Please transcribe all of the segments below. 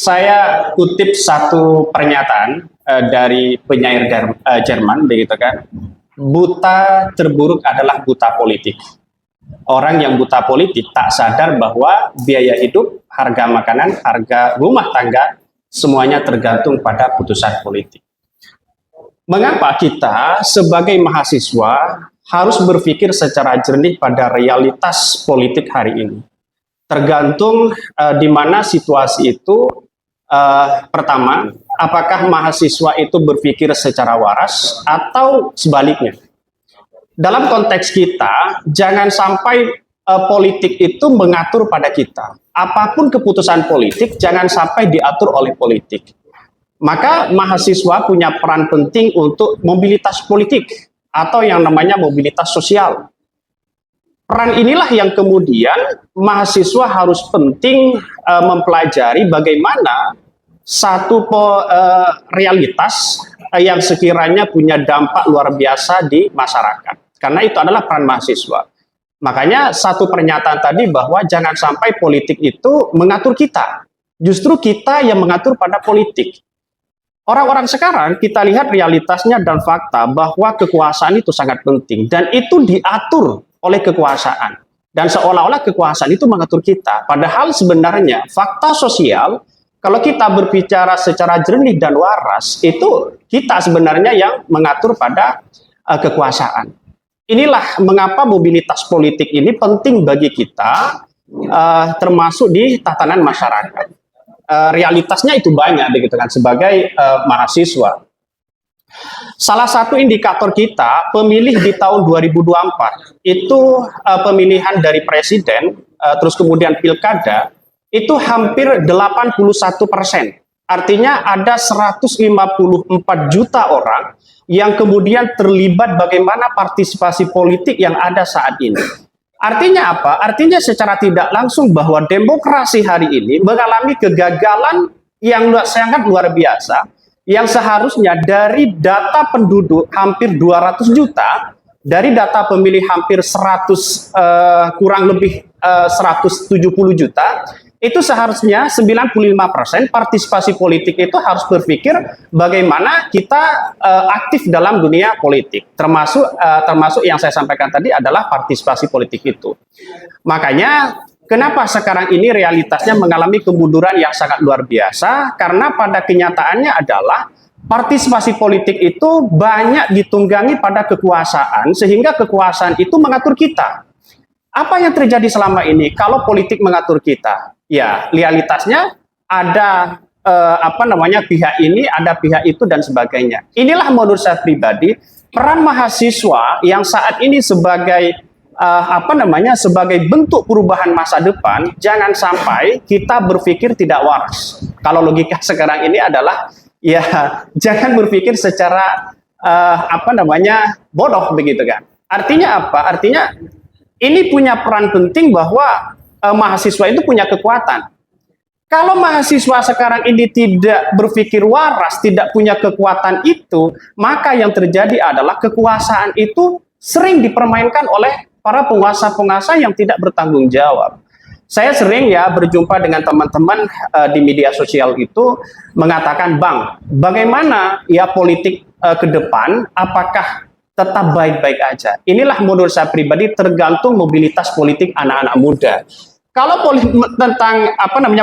Saya kutip satu pernyataan dari penyair Jerman, begitu kan? Buta terburuk adalah buta politik. Orang yang buta politik tak sadar bahwa biaya hidup, harga makanan, harga rumah tangga, semuanya tergantung pada putusan politik. Mengapa kita sebagai mahasiswa harus berpikir secara jernih pada realitas politik hari ini? Tergantung di mana situasi itu. Pertama, apakah mahasiswa itu berpikir secara waras atau sebaliknya? Dalam konteks kita, jangan sampai politik itu mengatur pada kita. Apapun keputusan politik, jangan sampai diatur oleh politik. Maka mahasiswa punya peran penting untuk mobilitas politik atau yang namanya mobilitas sosial. Peran inilah yang kemudian mahasiswa harus penting mempelajari bagaimana satu realitas yang sekiranya punya dampak luar biasa di masyarakat. Karena itu adalah peran mahasiswa. Makanya satu pernyataan tadi bahwa jangan sampai politik itu mengatur kita. Justru kita yang mengatur pada politik. Orang-orang sekarang kita lihat realitasnya dan fakta bahwa kekuasaan itu sangat penting. Dan itu diatur oleh kekuasaan, dan seolah-olah kekuasaan itu mengatur kita, padahal sebenarnya fakta sosial, kalau kita berbicara secara jernih dan waras, itu kita sebenarnya yang mengatur pada kekuasaan. Inilah mengapa mobilitas politik ini penting bagi kita, termasuk di tatanan masyarakat. Realitasnya itu banyak, begitu kan, sebagai mahasiswa. Salah satu indikator kita, pemilih di tahun 2024, itu pemilihan dari presiden, terus kemudian pilkada, itu hampir 81%. Artinya ada 154 juta orang yang kemudian terlibat bagaimana partisipasi politik yang ada saat ini. Artinya apa? Artinya secara tidak langsung bahwa demokrasi hari ini mengalami kegagalan yang sangat luar biasa, yang seharusnya dari data penduduk hampir 200 juta, dari data pemilih hampir 100 kurang lebih 170 juta, itu seharusnya 95% partisipasi politik itu harus berpikir bagaimana kita aktif dalam dunia politik, termasuk yang saya sampaikan tadi adalah partisipasi politik itu. Makanya kenapa sekarang ini realitasnya mengalami kemunduran yang sangat luar biasa? Karena pada kenyataannya adalah partisipasi politik itu banyak ditunggangi pada kekuasaan, sehingga kekuasaan itu mengatur kita. Apa yang terjadi selama ini kalau politik mengatur kita? Ya, realitasnya ada pihak ini, ada pihak itu, dan sebagainya. Inilah menurut saya pribadi peran mahasiswa yang saat ini sebagai sebagai bentuk perubahan masa depan. Jangan sampai kita berpikir tidak waras. Kalau logika sekarang ini adalah ya jangan berpikir secara bodoh, begitu kan. Artinya apa? Artinya ini punya peran penting bahwa mahasiswa itu punya kekuatan. Kalau mahasiswa sekarang ini tidak berpikir waras, tidak punya kekuatan itu, maka yang terjadi adalah kekuasaan itu sering dipermainkan oleh para penguasa-penguasa yang tidak bertanggung jawab. Saya sering ya berjumpa dengan teman-teman di media sosial itu mengatakan, Bang, bagaimana ya politik ke depan, apakah tetap baik-baik aja? Inilah menurut saya pribadi tergantung mobilitas politik anak-anak muda. Kalau tentang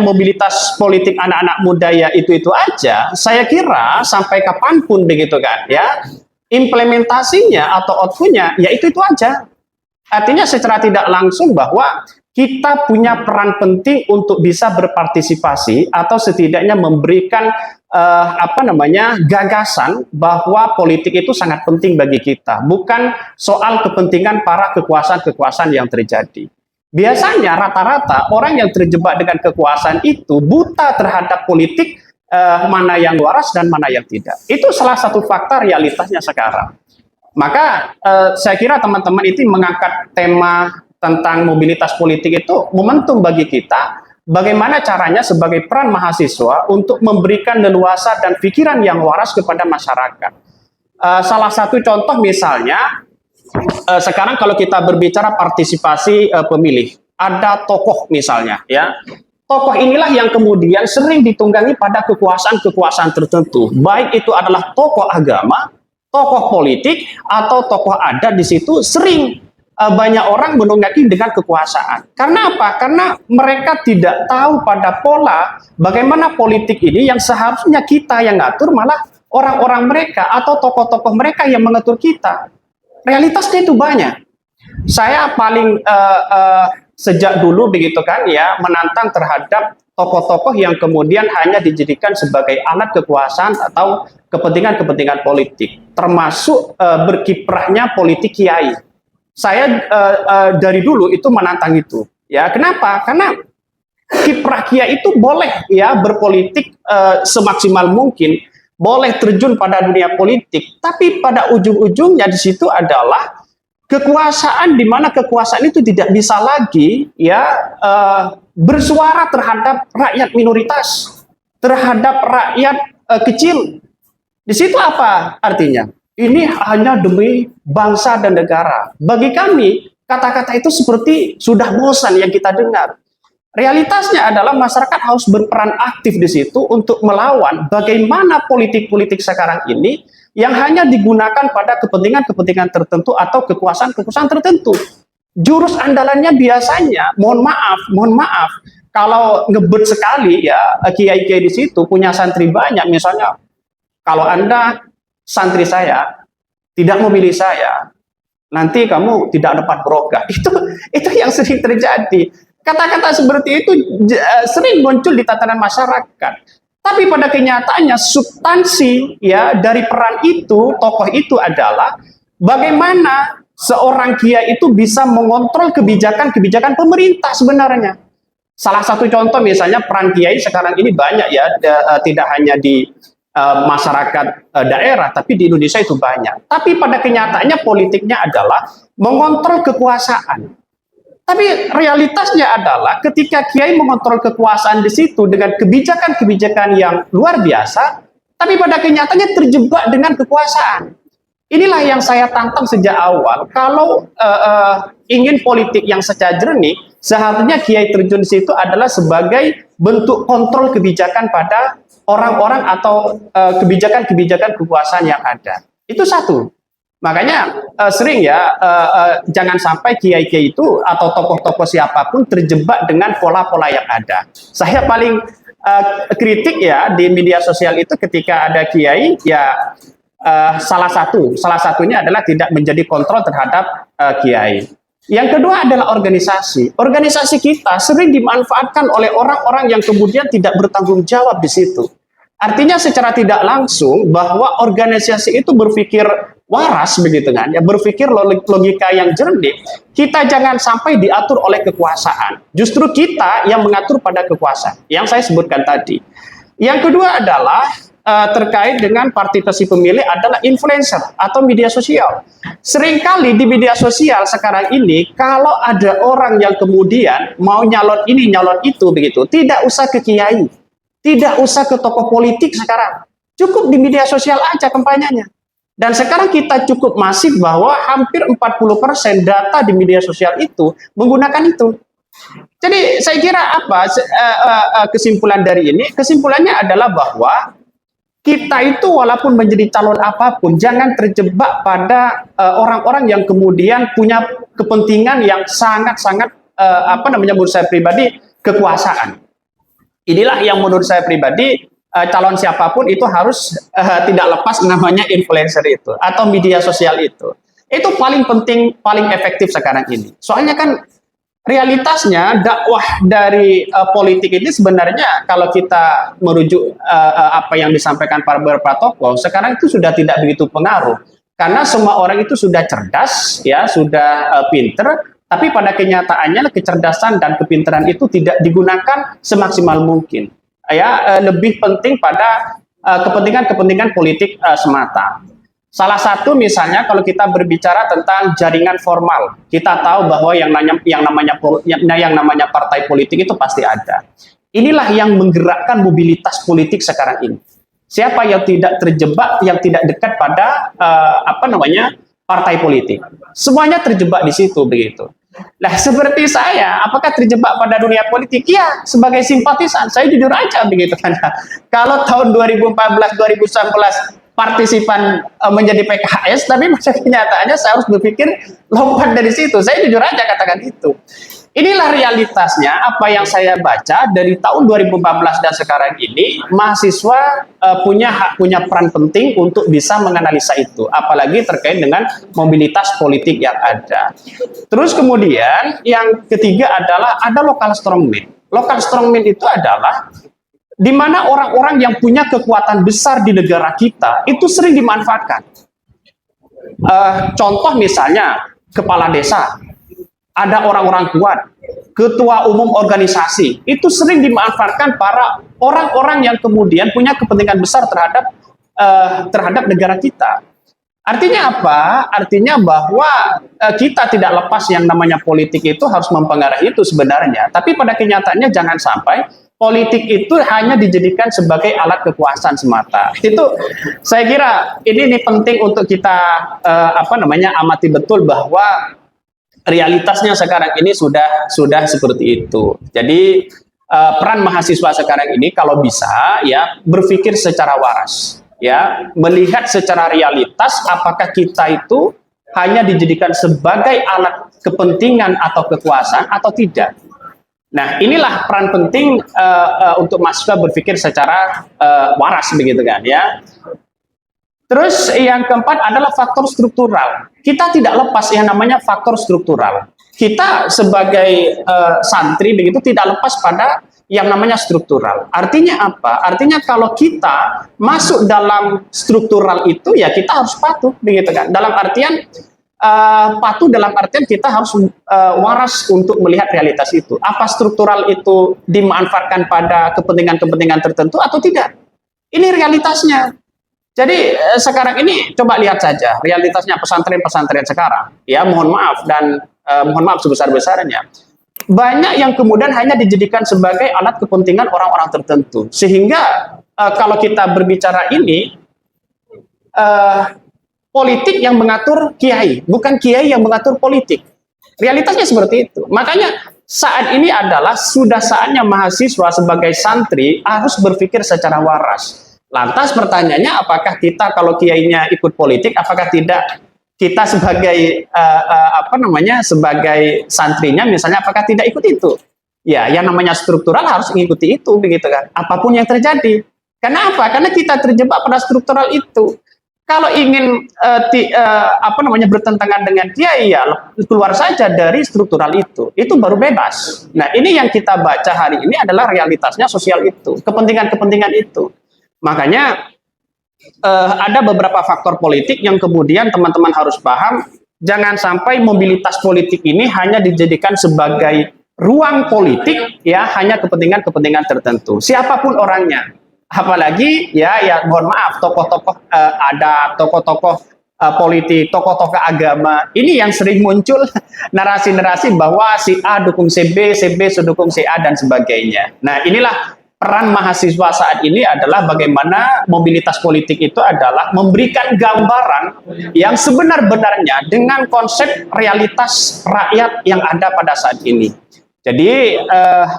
mobilitas politik anak-anak muda ya itu aja, saya kira sampai kapanpun, begitu kan ya, implementasinya atau outputnya ya itu aja. Artinya secara tidak langsung bahwa kita punya peran penting untuk bisa berpartisipasi atau setidaknya memberikan gagasan bahwa politik itu sangat penting bagi kita, bukan soal kepentingan para kekuasaan-kekuasaan yang terjadi. Biasanya rata-rata orang yang terjebak dengan kekuasaan itu buta terhadap politik, mana yang waras dan mana yang tidak. Itu salah satu fakta realitasnya sekarang. Maka saya kira teman-teman itu mengangkat tema tentang mobilitas politik itu momentum bagi kita, bagaimana caranya sebagai peran mahasiswa untuk memberikan leluasa dan pikiran yang waras kepada masyarakat. Salah satu contoh misalnya, sekarang kalau kita berbicara partisipasi pemilih, ada tokoh misalnya, ya, Tokoh inilah yang kemudian sering ditunggangi pada kekuasaan-kekuasaan tertentu, baik itu adalah tokoh agama, tokoh politik, atau tokoh adat. Di situ sering banyak orang menunggangi dengan kekuasaan. Karena apa? Karena mereka tidak tahu pada pola bagaimana politik ini yang seharusnya kita yang ngatur, malah orang-orang mereka atau tokoh-tokoh mereka yang mengatur kita. Realitasnya itu banyak. Saya paling sejak dulu begitu kan ya, menantang terhadap tokoh-tokoh yang kemudian hanya dijadikan sebagai alat kekuasaan atau kepentingan-kepentingan politik, termasuk berkiprahnya politik kiai. Saya dari dulu itu menantang itu. Ya, kenapa? Karena kiprah kiai itu boleh ya berpolitik semaksimal mungkin, boleh terjun pada dunia politik, tapi pada ujung-ujungnya di situ adalah kekuasaan, di mana kekuasaan itu tidak bisa lagi ya bersuara terhadap rakyat minoritas, terhadap rakyat kecil. Di situ apa artinya? Ini hanya demi bangsa dan negara. Bagi kami, kata-kata itu seperti sudah bosan yang kita dengar. Realitasnya adalah masyarakat harus berperan aktif di situ untuk melawan bagaimana politik-politik sekarang ini yang hanya digunakan pada kepentingan-kepentingan tertentu atau kekuasaan-kekuasaan tertentu. Jurus andalannya biasanya, mohon maaf, kalau ngebet sekali ya kiai-kiai di situ punya santri banyak, misalnya kalau Anda santri saya tidak memilih saya, nanti kamu tidak dapat barokah. Itu yang sering terjadi. Kata-kata seperti itu sering muncul di tatanan masyarakat. Tapi pada kenyataannya substansi ya dari peran itu, tokoh itu adalah bagaimana seorang kiai itu bisa mengontrol kebijakan-kebijakan pemerintah sebenarnya. Salah satu contoh misalnya peran kiai sekarang ini banyak ya, tidak hanya di masyarakat daerah, tapi di Indonesia itu banyak. Tapi pada kenyataannya politiknya adalah mengontrol kekuasaan. Tapi realitasnya adalah ketika kiai mengontrol kekuasaan di situ dengan kebijakan-kebijakan yang luar biasa, tapi pada kenyataannya terjebak dengan kekuasaan. Inilah yang saya tantang sejak awal. Kalau ingin politik yang secara jernih, seharusnya kiai terjun di situ adalah sebagai bentuk kontrol kebijakan pada orang-orang atau kebijakan-kebijakan kekuasaan yang ada. Itu satu. Makanya sering ya, jangan sampai kiai-kiai itu atau tokoh-tokoh siapapun terjebak dengan pola-pola yang ada. Saya paling kritik ya di media sosial itu ketika ada kiai ya salah satunya adalah tidak menjadi kontrol terhadap kiai. Yang kedua adalah organisasi. Organisasi kita sering dimanfaatkan oleh orang-orang yang kemudian tidak bertanggung jawab di situ. Artinya secara tidak langsung bahwa organisasi itu berpikir waras begitu kan, ya berpikir logika yang jernih. Kita jangan sampai diatur oleh kekuasaan. Justru kita yang mengatur pada kekuasaan. Yang saya sebutkan tadi. Yang kedua adalah terkait dengan partisipasi pemilih adalah influencer atau media sosial. Seringkali di media sosial sekarang ini kalau ada orang yang kemudian mau nyalon ini nyalon itu begitu, tidak usah ke kiai. Tidak usah ke tokoh politik sekarang. Cukup di media sosial aja kampanyenya. Dan sekarang kita cukup masif bahwa hampir 40% data di media sosial itu menggunakan itu. Jadi saya kira apa kesimpulan dari ini? Kesimpulannya adalah bahwa kita itu walaupun menjadi calon apapun, jangan terjebak pada orang-orang yang kemudian punya kepentingan yang sangat-sangat menurut saya pribadi kekuasaan. Inilah yang menurut saya pribadi calon siapapun itu harus tidak lepas namanya influencer itu atau media sosial itu. Itu paling penting, paling efektif sekarang ini. Soalnya kan realitasnya dakwah dari politik ini sebenarnya kalau kita merujuk apa yang disampaikan para beberapa tokoh, sekarang itu sudah tidak begitu pengaruh. Karena semua orang itu sudah cerdas, ya sudah pinter, tapi pada kenyataannya kecerdasan dan kepintaran itu tidak digunakan semaksimal mungkin. Ya, lebih penting pada kepentingan-kepentingan politik semata. Salah satu misalnya kalau kita berbicara tentang jaringan formal, kita tahu bahwa yang namanya partai politik itu pasti ada. Inilah yang menggerakkan mobilitas politik sekarang ini. Siapa yang tidak terjebak, yang tidak dekat pada partai politik, semuanya terjebak di situ begitu. Nah, seperti saya, apakah terjebak pada dunia politik? Ya, sebagai simpatisan, saya jujur aja begitu kan. Kalau tahun 2014, 2019 partisipan menjadi PKS, tapi pada kenyataannya saya harus berpikir lompat dari situ. Saya jujur aja katakan itu. Inilah realitasnya apa yang saya baca dari tahun 2014 dan sekarang ini, mahasiswa punya peran penting untuk bisa menganalisa itu, apalagi terkait dengan mobilitas politik yang ada. Terus kemudian yang ketiga adalah ada local strongman. Local strongman itu adalah di mana orang-orang yang punya kekuatan besar di negara kita itu sering dimanfaatkan. Contoh misalnya kepala desa, ada orang-orang kuat, ketua umum organisasi, itu sering dimanfaatkan para orang-orang yang kemudian punya kepentingan besar terhadap negara kita. Artinya apa? Artinya bahwa kita tidak lepas yang namanya politik itu harus mempengaruhi itu sebenarnya. Tapi pada kenyataannya jangan sampai politik itu hanya dijadikan sebagai alat kekuasaan semata. Itu saya kira ini penting untuk kita amati betul bahwa realitasnya sekarang ini sudah seperti itu. Jadi peran mahasiswa sekarang ini kalau bisa ya berpikir secara waras, ya melihat secara realitas apakah kita itu hanya dijadikan sebagai alat kepentingan atau kekuasaan atau tidak. Nah, inilah peran penting untuk mahasiswa berpikir secara waras begitu kan ya. Terus yang keempat adalah faktor struktural. Kita tidak lepas yang namanya faktor struktural. Kita sebagai santri begitu tidak lepas pada yang namanya struktural. Artinya apa? Artinya kalau kita masuk dalam struktural itu ya kita harus patuh begitu kan. Dalam artian patuh dalam artian kita harus waras untuk melihat realitas itu. Apa struktural itu dimanfaatkan pada kepentingan-kepentingan tertentu atau tidak? Ini realitasnya. Jadi sekarang ini coba lihat saja realitasnya pesantren-pesantren sekarang. Ya mohon maaf dan mohon maaf sebesar-besarnya. Banyak yang kemudian hanya dijadikan sebagai alat kepentingan orang-orang tertentu. Sehingga kalau kita berbicara ini politik yang mengatur kiai, bukan kiai yang mengatur politik. Realitasnya seperti itu. Makanya saat ini adalah sudah saatnya mahasiswa sebagai santri harus berpikir secara waras. Lantas pertanyaannya apakah kita kalau kiainya ikut politik, apakah tidak kita sebagai sebagai santrinya misalnya apakah tidak ikut itu? Ya, yang namanya struktural harus mengikuti itu begitu kan. Apapun yang terjadi. Kenapa? Karena kita terjebak pada struktural itu. Kalau ingin bertentangan dengan kiai ya keluar saja dari struktural itu baru bebas. Nah ini yang kita baca hari ini adalah realitasnya sosial itu, kepentingan-kepentingan itu. Makanya ada beberapa faktor politik yang kemudian teman-teman harus paham, jangan sampai mobilitas politik ini hanya dijadikan sebagai ruang politik ya hanya kepentingan-kepentingan tertentu, siapapun orangnya. Apalagi ya mohon maaf tokoh-tokoh ada tokoh-tokoh politik, tokoh-tokoh agama ini yang sering muncul narasi-narasi bahwa si A dukung si B dukung si A dan sebagainya. Nah inilah peran mahasiswa saat ini adalah bagaimana mobilitas politik itu adalah memberikan gambaran yang sebenar-benarnya dengan konsep realitas rakyat yang ada pada saat ini. Jadi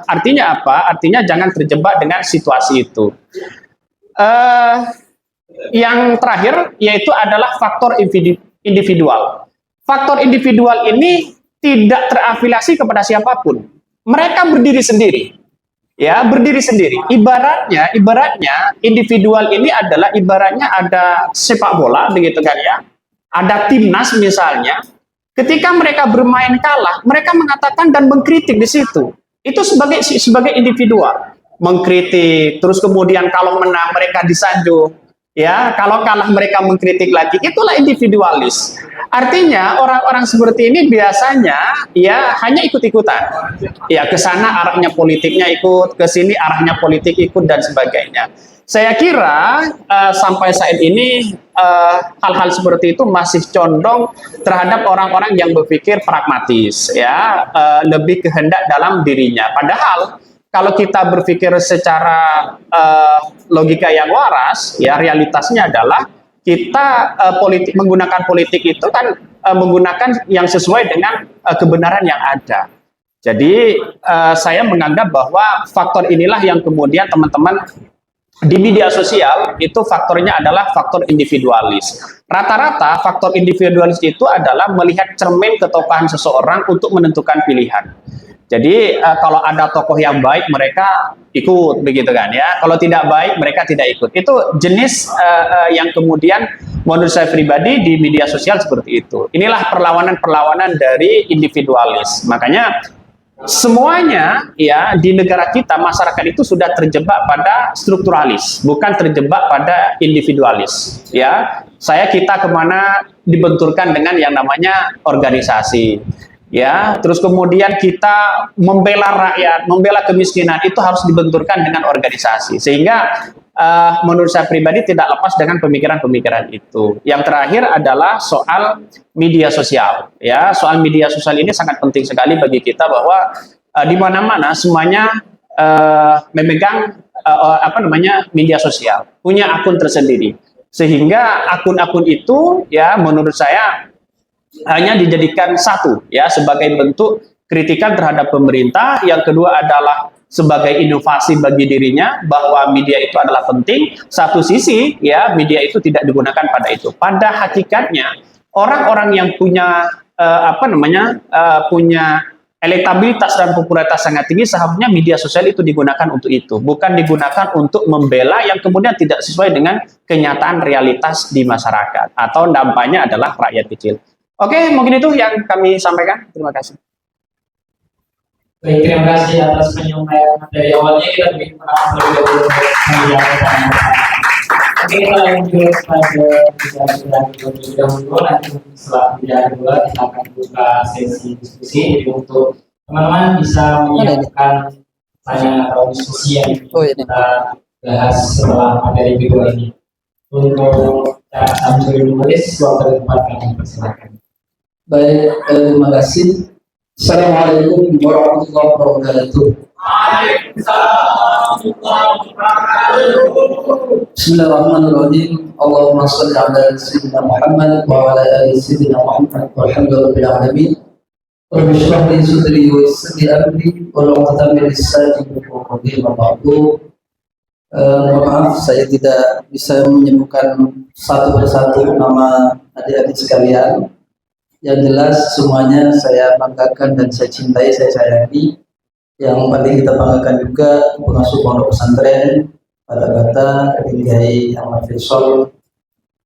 artinya apa? Artinya jangan terjebak dengan situasi itu. Yang terakhir yaitu adalah faktor individual. Faktor individual ini tidak terafiliasi kepada siapapun. Mereka berdiri sendiri. Ya, berdiri sendiri. Ibaratnya individual ini adalah ibaratnya ada sepak bola begitu kan ya. Ada timnas misalnya. Ketika mereka bermain kalah, mereka mengatakan dan mengkritik di situ. Itu sebagai individual. Mengkritik, terus kemudian kalau menang mereka disanjung. Ya, kalau kalah mereka mengkritik lagi. Itulah individualis. Artinya orang-orang seperti ini biasanya ya hanya ikut-ikutan. Ya ke sana arahnya politiknya ikut, ke sini arahnya politik ikut dan sebagainya. Saya kira sampai saat ini hal-hal seperti itu masih condong terhadap orang-orang yang berpikir pragmatis, ya lebih kehendak dalam dirinya. Padahal kalau kita berpikir secara logika yang waras, ya realitasnya adalah kita menggunakan politik itu kan menggunakan yang sesuai dengan kebenaran yang ada. Jadi saya menganggap bahwa faktor inilah yang kemudian teman-teman di media sosial itu faktornya adalah faktor individualis. Rata-rata faktor individualis itu adalah melihat cermin ketokohan seseorang untuk menentukan pilihan. Jadi kalau ada tokoh yang baik mereka ikut begitu kan ya. Kalau tidak baik mereka tidak ikut. Itu jenis yang kemudian menurut saya pribadi di media sosial seperti itu. Inilah perlawanan-perlawanan dari individualis. Makanya semuanya ya di negara kita masyarakat itu sudah terjebak pada strukturalis, bukan terjebak pada individualis. Ya, kita kemana dibenturkan dengan yang namanya organisasi. Ya, terus kemudian kita membela rakyat, membela kemiskinan itu harus dibenturkan dengan organisasi. Sehingga menurut saya pribadi tidak lepas dengan pemikiran-pemikiran itu. Yang terakhir adalah soal media sosial. Ya, soal media sosial ini sangat penting sekali bagi kita bahwa di mana-mana semuanya memegang media sosial, punya akun tersendiri. Sehingga akun-akun itu ya menurut saya hanya dijadikan satu ya sebagai bentuk kritikan terhadap pemerintah. Yang kedua adalah sebagai inovasi bagi dirinya bahwa media itu adalah penting. Satu sisi ya media itu tidak digunakan pada itu. Pada hakikatnya orang-orang yang punya punya elektabilitas dan popularitas sangat tinggi seharusnya media sosial itu digunakan untuk itu, bukan digunakan untuk membela yang kemudian tidak sesuai dengan kenyataan realitas di masyarakat atau dampaknya adalah rakyat kecil. Oke, mungkin itu yang kami sampaikan. Terima kasih. Baik, terima kasih atas penyampaian dari awalnya. Kita beri terima kasih. Oke, kita lanjut pada bicara terlebih dahulu. Nanti setelah bicara dua kita akan buka sesi diskusi. Jadi untuk teman-teman bisa menyiapkan tanya atau diskusi yang kita bahas setelah materi kedua ini. Untuk sambil menulis waktu tempat kami persilakan. Baik, terima kasih. Assalamualaikum warahmatullahi wabarakatuh. Bismillahirrahmanirrahim. Allahumma shalli ala sayyidina Muhammad wa ala ali sayyidina Muhammad walhamdulillahil alamin. Rabbi shrah li sadri wa yassir li amri wa hlul min lisani yafqahu qawli. Mohon maaf saya tidak bisa menyebutkan satu persatu nama adik-adik sekalian. Yang jelas semuanya saya banggakan dan saya cintai, saya sayangi. Yang paling kita banggakan juga pengasuh pondok pesantren Bata-Bata Kiai Ahmad Faisal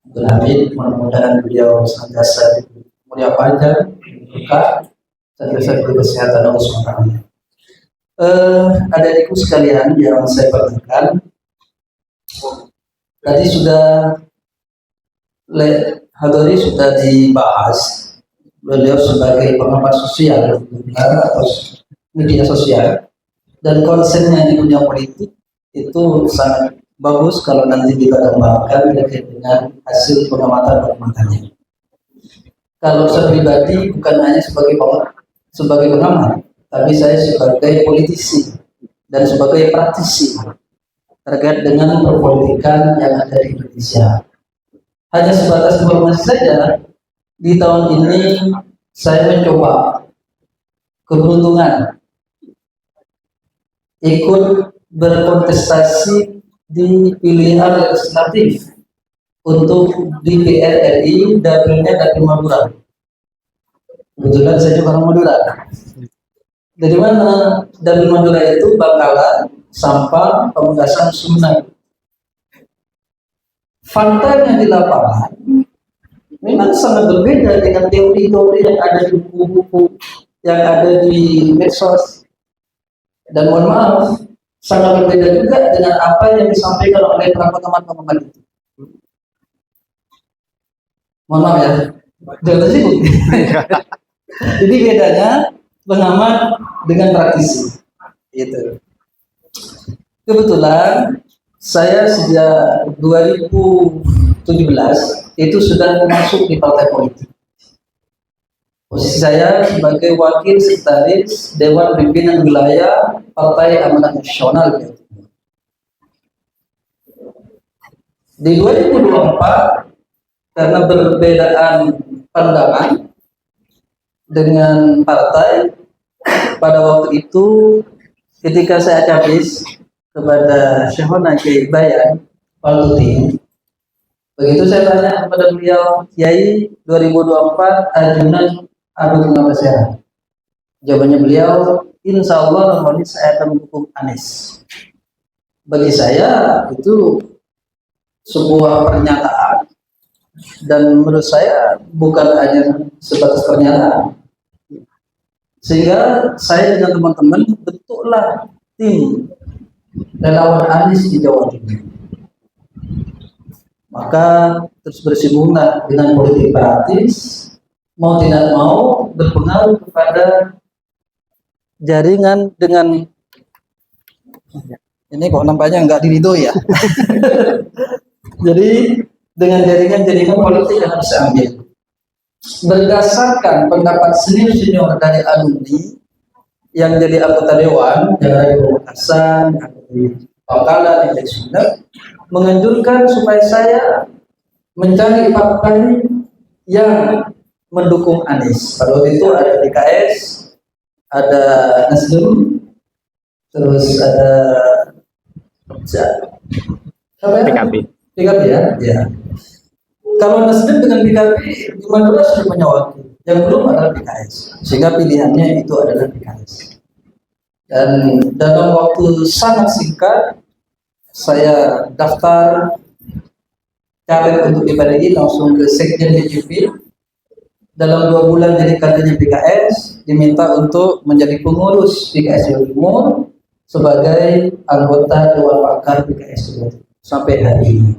Abdul Hamid. Mudah-mudahan beliau senantiasa mulia panjang, berkah, senantiasa diberi kesehatan Allah SWT. Adik-adikku sekalian yang saya banggakan, tadi sudah Hadori sudah dibahas. Beliau sebagai pengamat sosial atau media sosial dan konsennya di dunia politik itu sangat bagus kalau nanti kita kembangkan terkait dengan hasil pengamatannya. Kalau saya pribadi bukan hanya sebagai pengamat, tapi saya sebagai politisi dan sebagai praktisi terkait dengan perpolitikan yang ada di Indonesia. Hanya sebatas informasi saja. Di tahun ini saya mencoba keberuntungan ikut berkontestasi di pilihan legislatif untuk DPR RI, dapilnya Dapil Madura. Kebetulan saya juga orang Madura. Dari mana Dapil Madura itu? Bangkalan, Sampang, Pamekasan, Sumedang. Faktanya di lapangan memang sangat berbeda dengan teori-teori yang ada di buku-buku yang ada di medsos, dan mohon maaf sangat berbeda juga dengan apa yang disampaikan oleh para pengamat-pengamat itu. Mohon maaf ya, jangan sibuk. Jadi bedanya pengamat dengan praktisi. Gitu. Kebetulan saya sejak 2017 itu sudah masuk di partai politik. Posisi saya sebagai wakil sekretaris Dewan Pimpinan Wilayah Partai Amanat Nasional. Di 2024 karena perbedaan pandangan dengan partai pada waktu itu ketika saya cabis kepada Syekhona Kiai Bayan Paltuti. Begitu saya tanya kepada beliau, Kiai 2024 ajunan Agung Ngabasera. Jawabannya beliau, insya Allah nanti saya akan mendukung Anies. Bagi saya itu sebuah pernyataan dan menurut saya bukan hanya sebatas pernyataan. Sehingga saya dengan teman-teman bentuklah tim relawan Anies di Jawa Timur. Maka terus bersinggungan dengan politik praktis, mau tidak mau berpengaruh kepada jaringan dengan ini kok nampaknya nggak diridhoi ya. Jadi dengan jaringan-jaringan politik yang harus diambil. Berdasarkan pendapat senior-senior dari alumni yang jadi anggota dewan, yang dari Pemekasan, yang dari Bangkalan, yang dari Sunda, menganjurkan supaya saya mencari partai yang mendukung Anies. Pada waktu itu ada PKS, ada Nasdem, terus ada PKB. PKB ya. Kalau Nasdem dengan PKB di Madura sudah punya wakil, yang belum adalah PKS, sehingga pilihannya itu adalah PKS. Dan dalam waktu sangat singkat saya daftar caleg untuk di PDI langsung ke Sekjen DJP. Dalam 2 bulan jadi kadernya PKS, diminta untuk menjadi pengurus PKS Jawa Timur sebagai anggota Dewan Pakar PKS Jawa Timur sampai hari ini.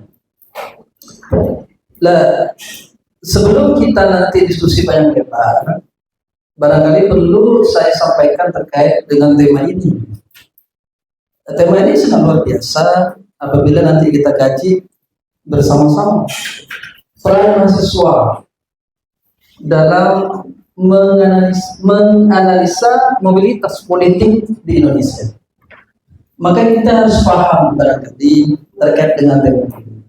Lah, sebelum kita nanti diskusi banyak lebar, barangkali perlu saya sampaikan terkait dengan tema ini. Tema ini sangat luar biasa apabila nanti kita kaji bersama-sama. Peran mahasiswa dalam menganalisa mobilitas politik di Indonesia. Maka kita harus paham barangkali terkait dengan tema ini.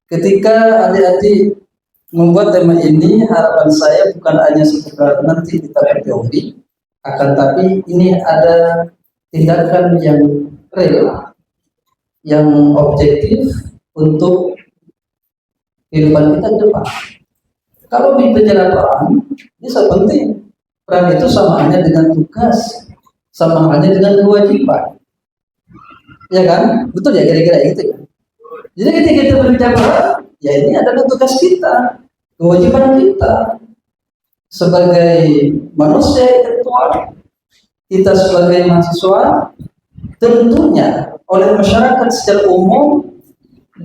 Ketika adik-adik membuat tema ini, harapan saya bukan hanya sekedar nanti kita berteori, akan tapi ini ada tindakan yang real, yang objektif untuk kehidupan kita ke depan. Kalau di penjara peran, ini sangat penting. Peran itu sama halnya dengan tugas, sama halnya dengan kewajiban. Ya kan? Betul ya kira-kira gitu kan? Jadi ketika kita berbicara, ya ini adalah tugas kita, kewajiban kita sebagai manusia intelektual, kita sebagai mahasiswa, tentunya oleh masyarakat secara umum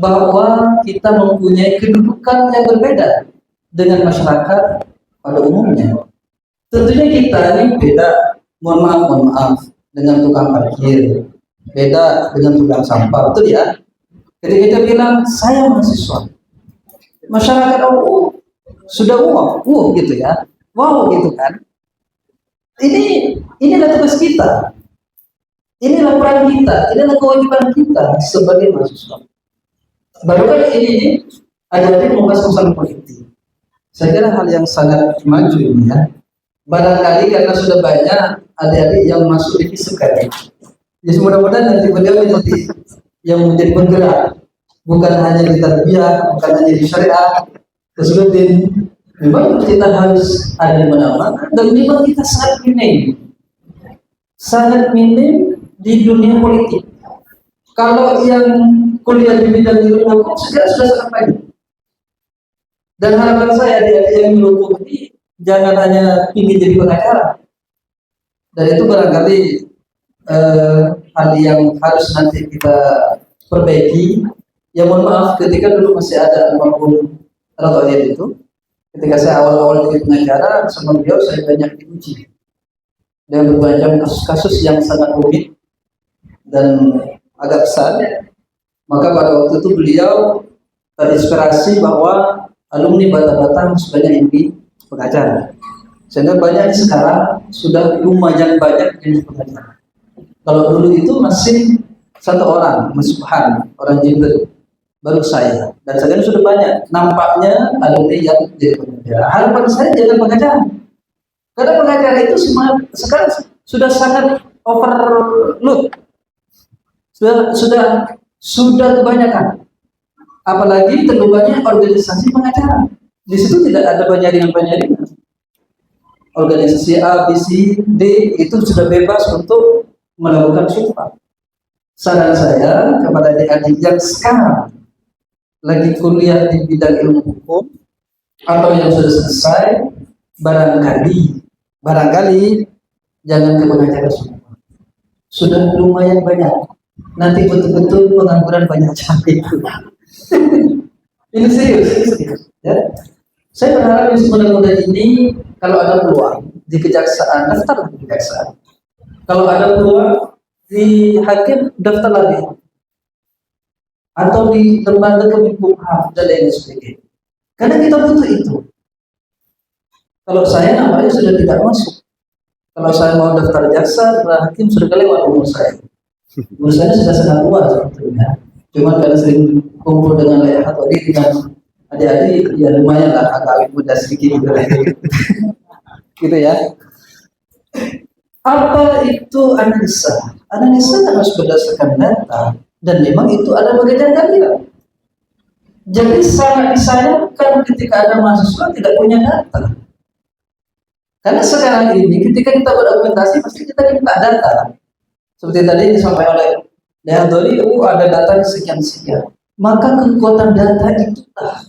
bahwa kita mempunyai kedudukan yang berbeda dengan masyarakat pada umumnya. Tentunya kita ini beda, mohon maaf, dengan tukang parkir, beda dengan tukang sampah, betul ya? Ketika kita bilang saya mahasiswa, masyarakat sudah gitu ya, wow gitu kan? Inilah tugas kita, inilah peran kita, inilah kewajiban kita sebagai mahasiswa. Baru kali ini ada yang membahas masalah politik. Saya kira hal yang sangat maju ini ya. Barangkali karena sudah banyak adik-adik yang masuk di FISIP. Jadi mudah-mudahan nanti beliau yang menjadi penggerak, bukan hanya di tarbiyah, bukan hanya di syariah, kesulitan. Memang kita harus ada di mana-mana, dan memang kita sangat minim di dunia politik. Kalau yang kuliah di bidang ilmu hukum sudah sangat banyak. Dan harapan saya adik-adik yang ilmu hukum ini jangan hanya ingin jadi pengacara. Dan itu barangkali hal yang harus nanti kita perbaiki. Ya mohon maaf, ketika dulu masih ada apapun atau itu, ketika saya awal-awal jadi pengacara, sama beliau saya banyak diuji dengan berbagai kasus-kasus yang sangat rumit dan agak besar. Maka pada waktu itu beliau terinspirasi bahwa alumni Bata-Bata harus banyak yang di pengacara. Sehingga banyak sekarang sudah lumayan banyak yang pengacara. Kalau dulu itu masih 1 orang, Mas Subhan, orang Jember, baru saya. Dan sekarang sudah banyak. Nampaknya alumni yang jadi pengacara. Harapan saya jadi pengacara. Karena pengacara itu sekarang sudah sangat overload, sudah kebanyakan. Apalagi terlalu banyak organisasi pengacara. Di situ tidak ada penyaringan. Organisasi A, B, C, D itu sudah bebas untuk melakukan sumpah. Saran saya kepada adik-adik yang sekarang lagi kuliah di bidang ilmu hukum atau yang sudah selesai, barangkali jangan ke pengacara sumpah. Sudah lumayan banyak. Nanti betul-betul pengangguran banyak cabai itu. Ini serius. Ya. Saya berharap di mudah-mudah ini kalau ada peluang di kejaksaan, daftarlah di kejaksaan. Kalau ada peluang di hakim, daftar lagi. Atau di lembaga Kemenkumham dan lain sebagainya. Karena kita butuh itu. Kalau saya namanya sudah tidak masuk. Kalau saya mau daftar jaksa, hakim sudah kelewat umur saya. Umur saya sudah sangat tua sebetulnya. Cuma karena sering kumpul dengan ayah atau adik dengan adik-adik, ya lumayan lah agak muda sedikit gitu. Gitu ya. Apa itu analisa? Analisa harus berdasarkan data dan memang itu ada bagian data. Jadi sangat disayangkan ketika ada mahasiswa tidak punya data. Karena sekarang ini ketika kita berargumentasi pasti kita minta data. Seperti tadi disampaikan oleh Dori, ada datanya sekian. Maka kekuatan data itulah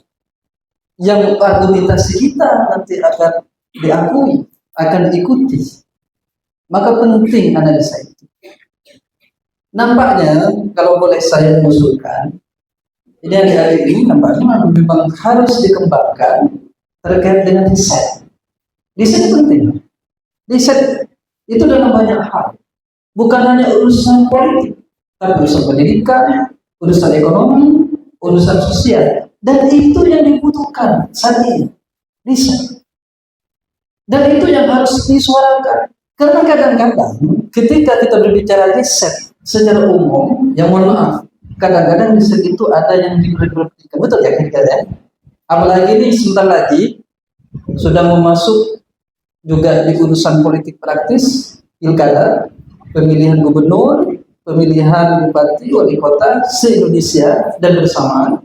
yang argumentasi kita nanti akan diakui, akan diikuti. Maka penting analisa itu. Nampaknya kalau boleh saya mengusulkan, ini hari-hari ini nampaknya memang harus dikembangkan terkait dengan riset. Riset penting. Riset itu dalam banyak hal. Bukan hanya urusan politik, tapi urusan pendidikan, urusan ekonomi, urusan sosial. Dan itu yang dibutuhkan saat ini. Riset. Dan itu yang harus disuarakan. Karena kadang-kadang ketika kita berbicara riset secara umum, yang mohon maaf, kadang-kadang riset itu ada yang diperhatikan. Betul ya kira-kira? Apalagi ini sebentar lagi sudah mau masuk juga di urusan politik praktis, pilkada, pemilihan gubernur, pemilihan bupati, wali kota se-Indonesia dan bersamaan.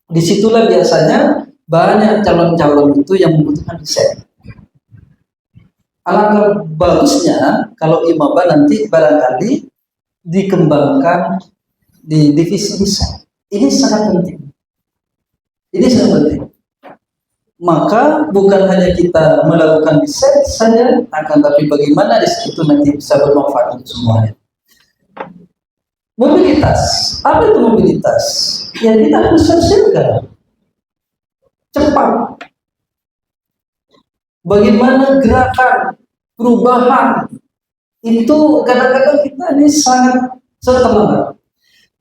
Disitulah biasanya banyak calon-calon itu yang membutuhkan riset. Alangkah bagusnya kalau IMABA nanti barangkali dikembangkan di divisi riset. Ini sangat penting. Maka bukan hanya kita melakukan riset saja, akan tapi bagaimana riset itu nanti bisa bermanfaat untuk semuanya. Mobilitas. Apa itu mobilitas? Ya kita harus sosialkan. Cepat. Bagaimana gerakan perubahan itu kadang-kadang kita ini sangat terlambat.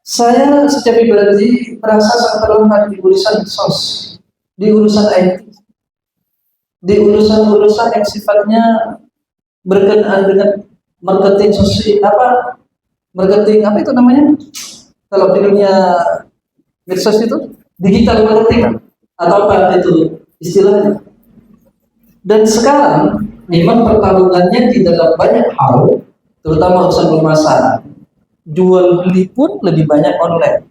Saya secara pribadi merasa sangat terlambat di urusan sos, di urusan IT, di urusan yang sifatnya berkenaan dengan marketing sosial, marketing apa itu namanya? Kalau di dunia medsos itu digital marketing atau apa itu istilahnya. Dan sekarang memang pertarungannya di dalam banyak hal, terutama urusan pemasaran. Jual beli pun lebih banyak online.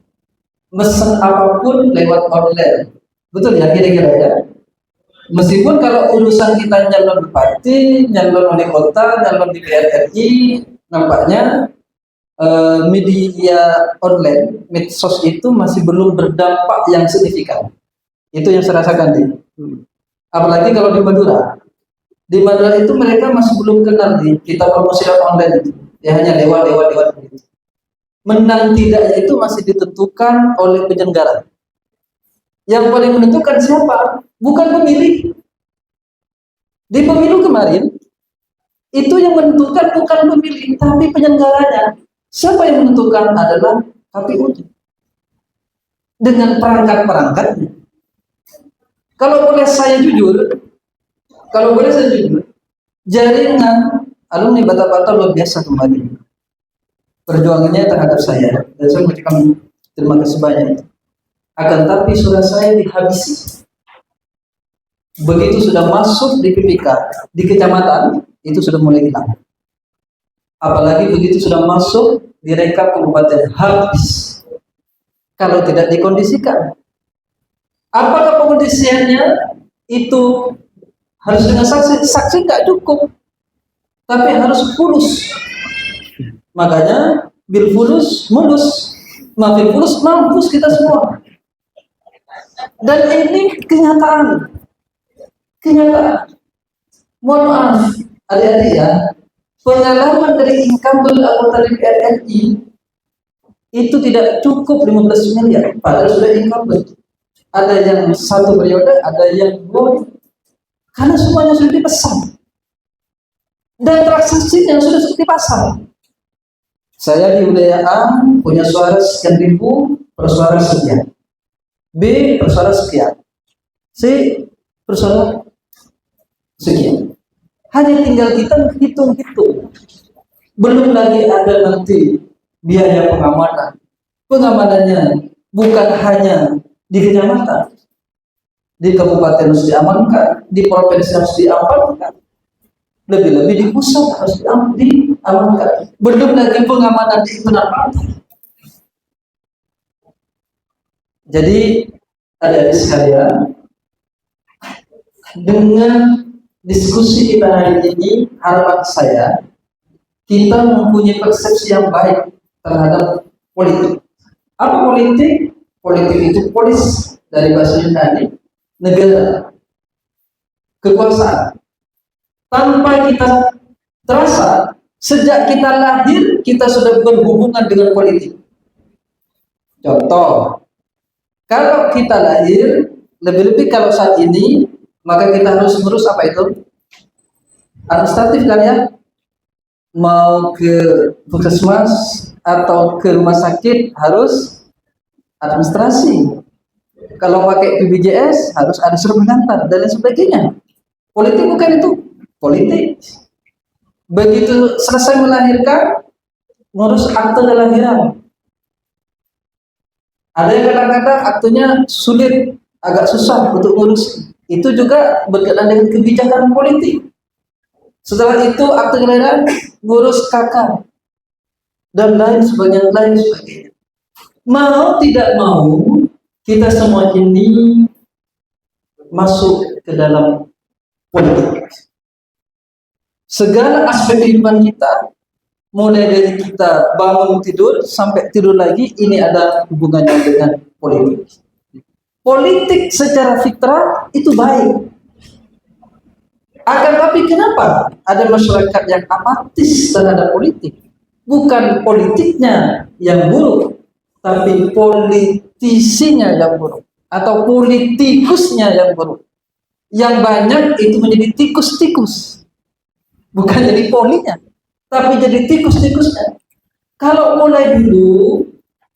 Mesen apapun lewat online. Betul ya kira-kira ya? Meskipun kalau urusan kita nyalon bupati, nyalon wali kota, nyalon di RRI, nampaknya media online, medsos itu masih belum berdampak yang signifikan. Itu yang saya rasakan nih. Apalagi kalau di Madura. Di Madura itu mereka masih belum kenal nih kita promosi online itu. Ya hanya lewat gitu. Menang tidaknya itu masih ditentukan oleh penyelenggara. Yang paling menentukan siapa? Bukan pemilih. Di pemilu kemarin itu yang menentukan bukan pemilih tapi penyelenggaranya. Siapa yang menentukan adalah KPU dengan perangkat-perangkatnya. Kalau boleh saya jujur, jaringan alumni Bata-Bata luar biasa kemarin. Perjuangannya terhadap saya, dan saya mengucapkan terima kasih banyak. Akan tapi surat saya dihabisi. begitu sudah masuk di PPK di kecamatan itu sudah mulai hilang. Apalagi begitu sudah masuk di rekap kabupaten habis. Kalau tidak dikondisikan, apakah pengondisiannya itu harus dengan saksi? Saksi nggak cukup, tapi harus fulus. Makanya bil fulus mulus, mafil fulus mampus kita semua. Dan ini kenyataan. Mohon maaf, adik-adik ya, pengalaman dari incumbent anggota DPR RI itu tidak cukup 15 miliar, padahal sudah incumbent. Ada yang satu periode, ada yang dua, karena semuanya sudah dipesan. Dan transaksinya sudah seperti pasar. Saya di wilayah A punya suara sekian ribu per suara sekian. B per suara sekian. C per suara sekian. Hanya tinggal kita hitung-hitung. Belum lagi ada nanti biaya pengamanan. Pengamanannya bukan hanya di kecamatan, di kabupaten harus diamankan, di provinsi harus diamankan, lebih-lebih di pusat harus diamankan. Belum lagi pengamanan di internal partai. Jadi adik-adik sekalian, dengan diskusi kita hari ini, harapan saya kita mempunyai persepsi yang baik terhadap politik. Apa politik? Politik itu polis dari bahasa Yunani, negara, kekuasaan. Tanpa kita terasa, sejak kita lahir kita sudah berhubungan dengan politik. Contoh, kalau kita lahir, lebih-lebih kalau saat ini, maka kita harus ngurus apa itu? Administratif kan ya? Mau ke puskesmas atau ke rumah sakit harus administrasi. Kalau pakai BPJS harus ada surat pengantar dan lain sebagainya. Politik bukan itu, politik. Begitu selesai melahirkan, ngurus akte kelahiran. Ada yang kadang-kadang aktunya sulit, agak susah untuk ngurus. Itu juga berkaitan dengan kebijakan politik. Setelah itu akte kelahiran, ngurus kakak dan lain sebagainya. Mau tidak mau, kita semua ini masuk ke dalam politik. Segala aspek kehidupan kita, mulai dari kita bangun tidur sampai tidur lagi, ini ada hubungannya dengan politik. Politik secara fitrah itu baik. Akan tapi kenapa ada masyarakat yang apatis terhadap politik? Bukan politiknya yang buruk, tapi politisinya yang buruk atau politikusnya yang buruk. Yang banyak itu menjadi tikus-tikus, bukan jadi polinya, tapi jadi tikus-tikusnya. Kalau mulai dulu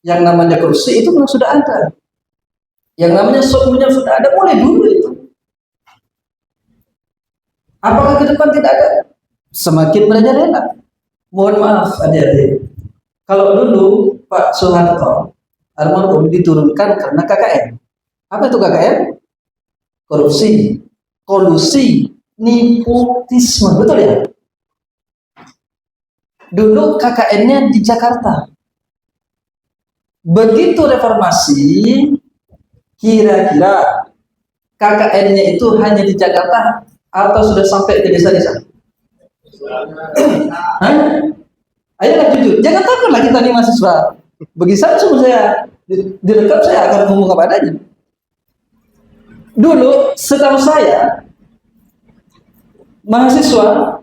yang namanya korupsi itu memang sudah ada, yang namanya suapnya sudah ada mulai dulu itu. Apakah ke depan tidak ada? Semakin merajalela. Mohon maaf adik-adik, kalau dulu Pak Soeharto almarhum diturunkan karena KKN. Apa itu KKN? Korupsi, kolusi, nepotisme, betul ya? Dulu KKN-nya di Jakarta. Begitu reformasi, kira-kira KKN-nya itu hanya di Jakarta atau sudah sampai ke desa-desa? Ayolah jujur, jangan takut lagi tadi mahasiswa. Bagi saya semua saya direkam, saya akan ngomong apa adanya. Dulu setahu saya mahasiswa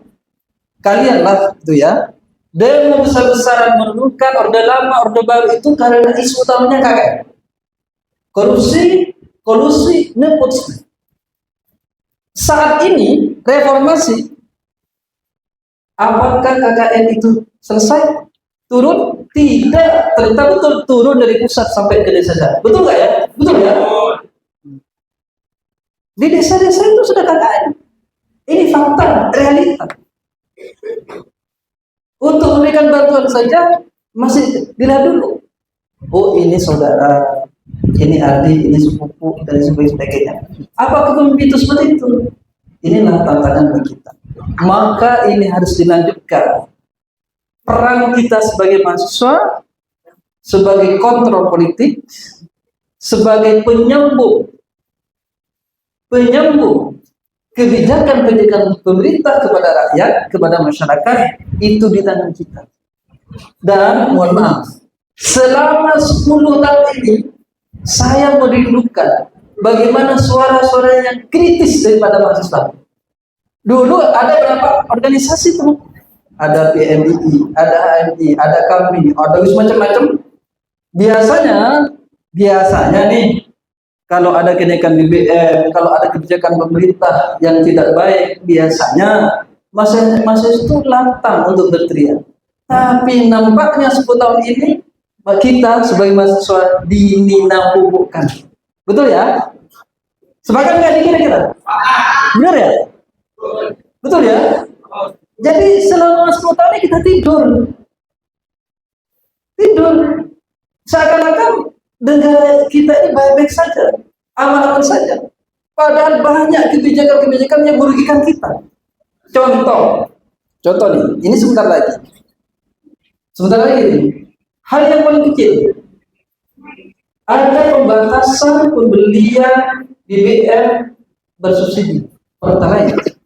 kalian lah itu ya, demo besar-besaran menurunkan orde lama orde baru itu karena isu utamanya KKN, korupsi, kolusi, nepotisme. Saat ini reformasi, apakah KKN itu selesai? Turun? Tidak. Ternyata betul turun dari pusat sampai ke desa. Betul nggak ya? Betul ya? Di desa-desa itu sudah KKN. Ini fakta, realita. Untuk memberikan bantuan saja masih dilihat dulu. Oh ini saudara ini adik, ini sepupu, dan sebagainya. Apakah itu seperti itu? Inilah tantangan bagi kita. Maka ini harus dilanjutkan. Peran kita sebagai mahasiswa, sebagai kontrol politik, sebagai penyambung kebijakan-kebijakan pemerintah kepada rakyat, kepada masyarakat, itu di tangan kita. Dan mohon maaf, selama 10 tahun ini saya merindukan bagaimana suara-suara yang kritis daripada mahasiswa. Dulu ada berapa organisasi tuh? Ada PMII, ada HMI, ada kami, ada macam-macam. Biasanya nih, kalau ada kenaikan BBM, kalau ada kebijakan pemerintah yang tidak baik, biasanya masa itu lantang untuk berteriak. Tapi nampaknya 10 tahun ini kita sebagai mahasiswa dininabubukan. Betul ya? Sepakat nggak kira-kira? Benar ya? Betul ya? Jadi selama 10 tahun ini kita tidur. Seakan-akan negara kita ini baik-baik saja, aman-aman saja. Padahal banyak kebijakan-kebijakan yang merugikan kita. Contoh nih, ini sebentar lagi nih. Hal yang paling kecil, ada pembatasan pembelian BBM bersubsidi Pertalite,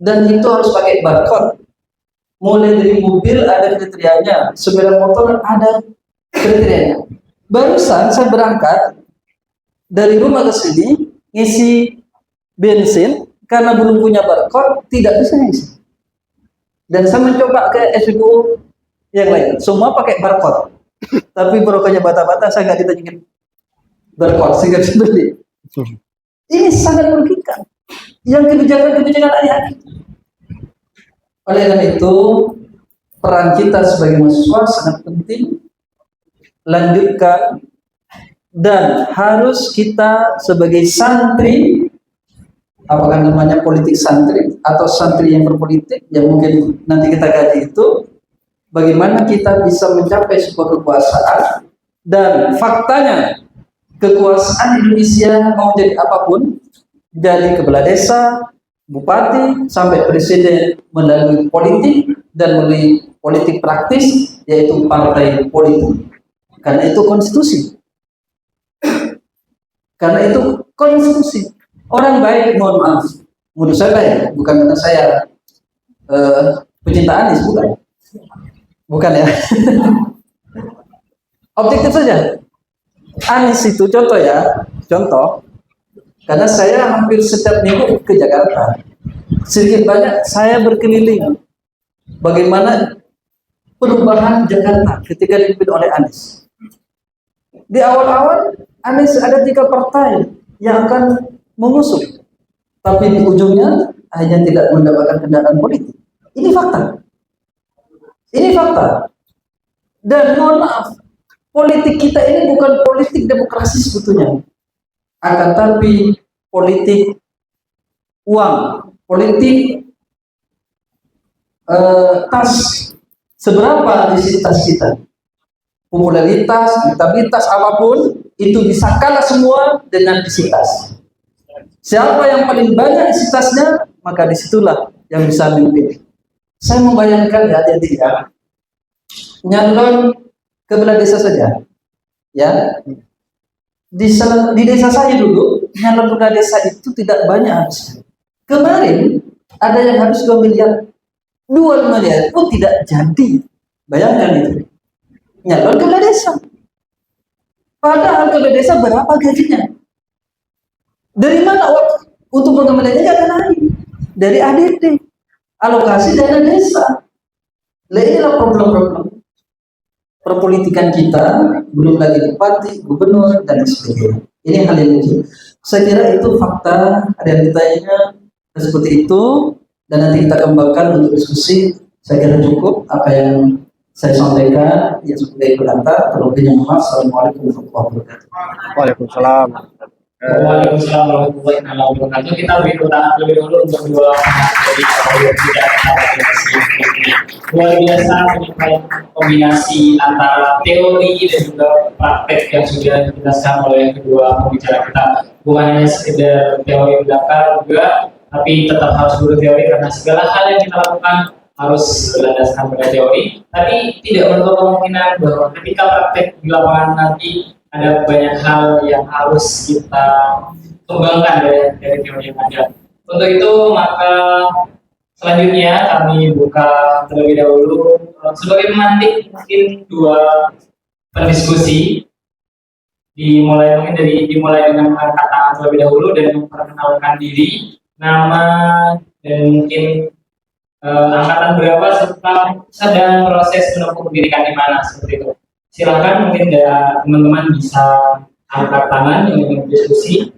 dan itu harus pakai barcode. Mulai dari mobil ada kriterianya, sepeda motor ada kriterianya. Barusan saya berangkat dari rumah ke sini ngisi bensin, karena belum punya barcode tidak bisa ngisi. Dan saya mencoba ke SPBU yang lain, semua pakai barcode. Tapi barokahnya bata-bata, saya nggak ditanyakan barcode sehingga bisa beli. Ini sangat merugikan yang kebijakan-kebijakan ayah. Oleh karena itu, peran kita sebagai mahasiswa sangat penting. Lanjutkan, dan harus kita sebagai santri, apakah namanya politik santri atau santri yang berpolitik, yang mungkin nanti kita kaji itu, bagaimana kita bisa mencapai sebuah kekuasaan. Dan faktanya kekuasaan Indonesia mau jadi apapun, dari kepala desa, bupati, sampai presiden, melalui politik dan melalui politik praktis, yaitu partai politik. Karena itu konstitusi. Orang baik, mohon maaf, menurut saya baik, bukan karena saya pecinta Anies, bukan ya. Objektif saja. Anies itu contoh, karena saya hampir setiap minggu ke Jakarta. Sedikit banyak saya berkeliling bagaimana perubahan Jakarta ketika dipimpin oleh Anies. Di awal-awal Anies ada 3 partai yang akan mengusung, tapi di ujungnya hanya tidak mendapatkan kendaraan politik. Ini fakta. Dan mohon maaf, politik kita ini bukan politik demokrasi sebetulnya, akan tapi politik uang, politik tas. Seberapa isi tas kita? Popularitas, elektabilitas, apapun itu bisa kalah semua dengan isi tas. Siapa yang paling banyak isi tasnya, maka disitulah yang bisa memimpin. Saya membayangkan ya, adik-adik ya, nyalon kepala desa saja, ya. Di desa saya dulu, nyalon kepala desa itu tidak banyak habisnya. Kemarin ada yang habis 2 miliar, 2 miliar pun tidak jadi. Bayangkan itu. Nyalon kepala desa. Padahal kepala desa berapa gajinya? Dari mana uang untuk pengembangannya akan naik? Dari ADD, alokasi dana desa. Inilah problem-problem perpolitikan kita, belum lagi bupati, gubernur, dan sebagainya. Ini hal yang kecil. Saya kira itu fakta, ada yang ditanya seperti itu, dan nanti kita kembangkan untuk diskusi. Saya kira cukup apa yang saya sampaikan, ya sebagai pengantar. Terlebihnya, Assalamualaikum warahmatullahi wabarakatuh. Waalaikumsalam. Waalaikumsalam warahmatullahi wabarakatuh. Kita beri tepuk tangan terlebih dahulu untuk dua materi yang tidak luar biasa penyampaian kombinasi antara teori dan juga praktek yang sudah dijelaskan oleh kedua pembicara kita. Bukan hanya sekedar teori belaka juga, tapi tetap harus berteori karena segala hal yang kita lakukan harus berlandaskan pada teori. Tapi tidak menutup kemungkinan bahwa ketika praktek di lapangan nanti ada banyak hal yang harus kita kembangkan dari teori yang ada. Untuk itu maka selanjutnya kami buka terlebih dahulu sebagai pemantik mungkin dua pendiskusi dimulai dengan mengangkat tangan terlebih dahulu dan memperkenalkan diri, nama dan mungkin angkatan berapa serta sedang proses menempuh pendidikan di mana seperti itu. Silakan mungkin teman-teman bisa angkat tangan yang ingin berdiskusi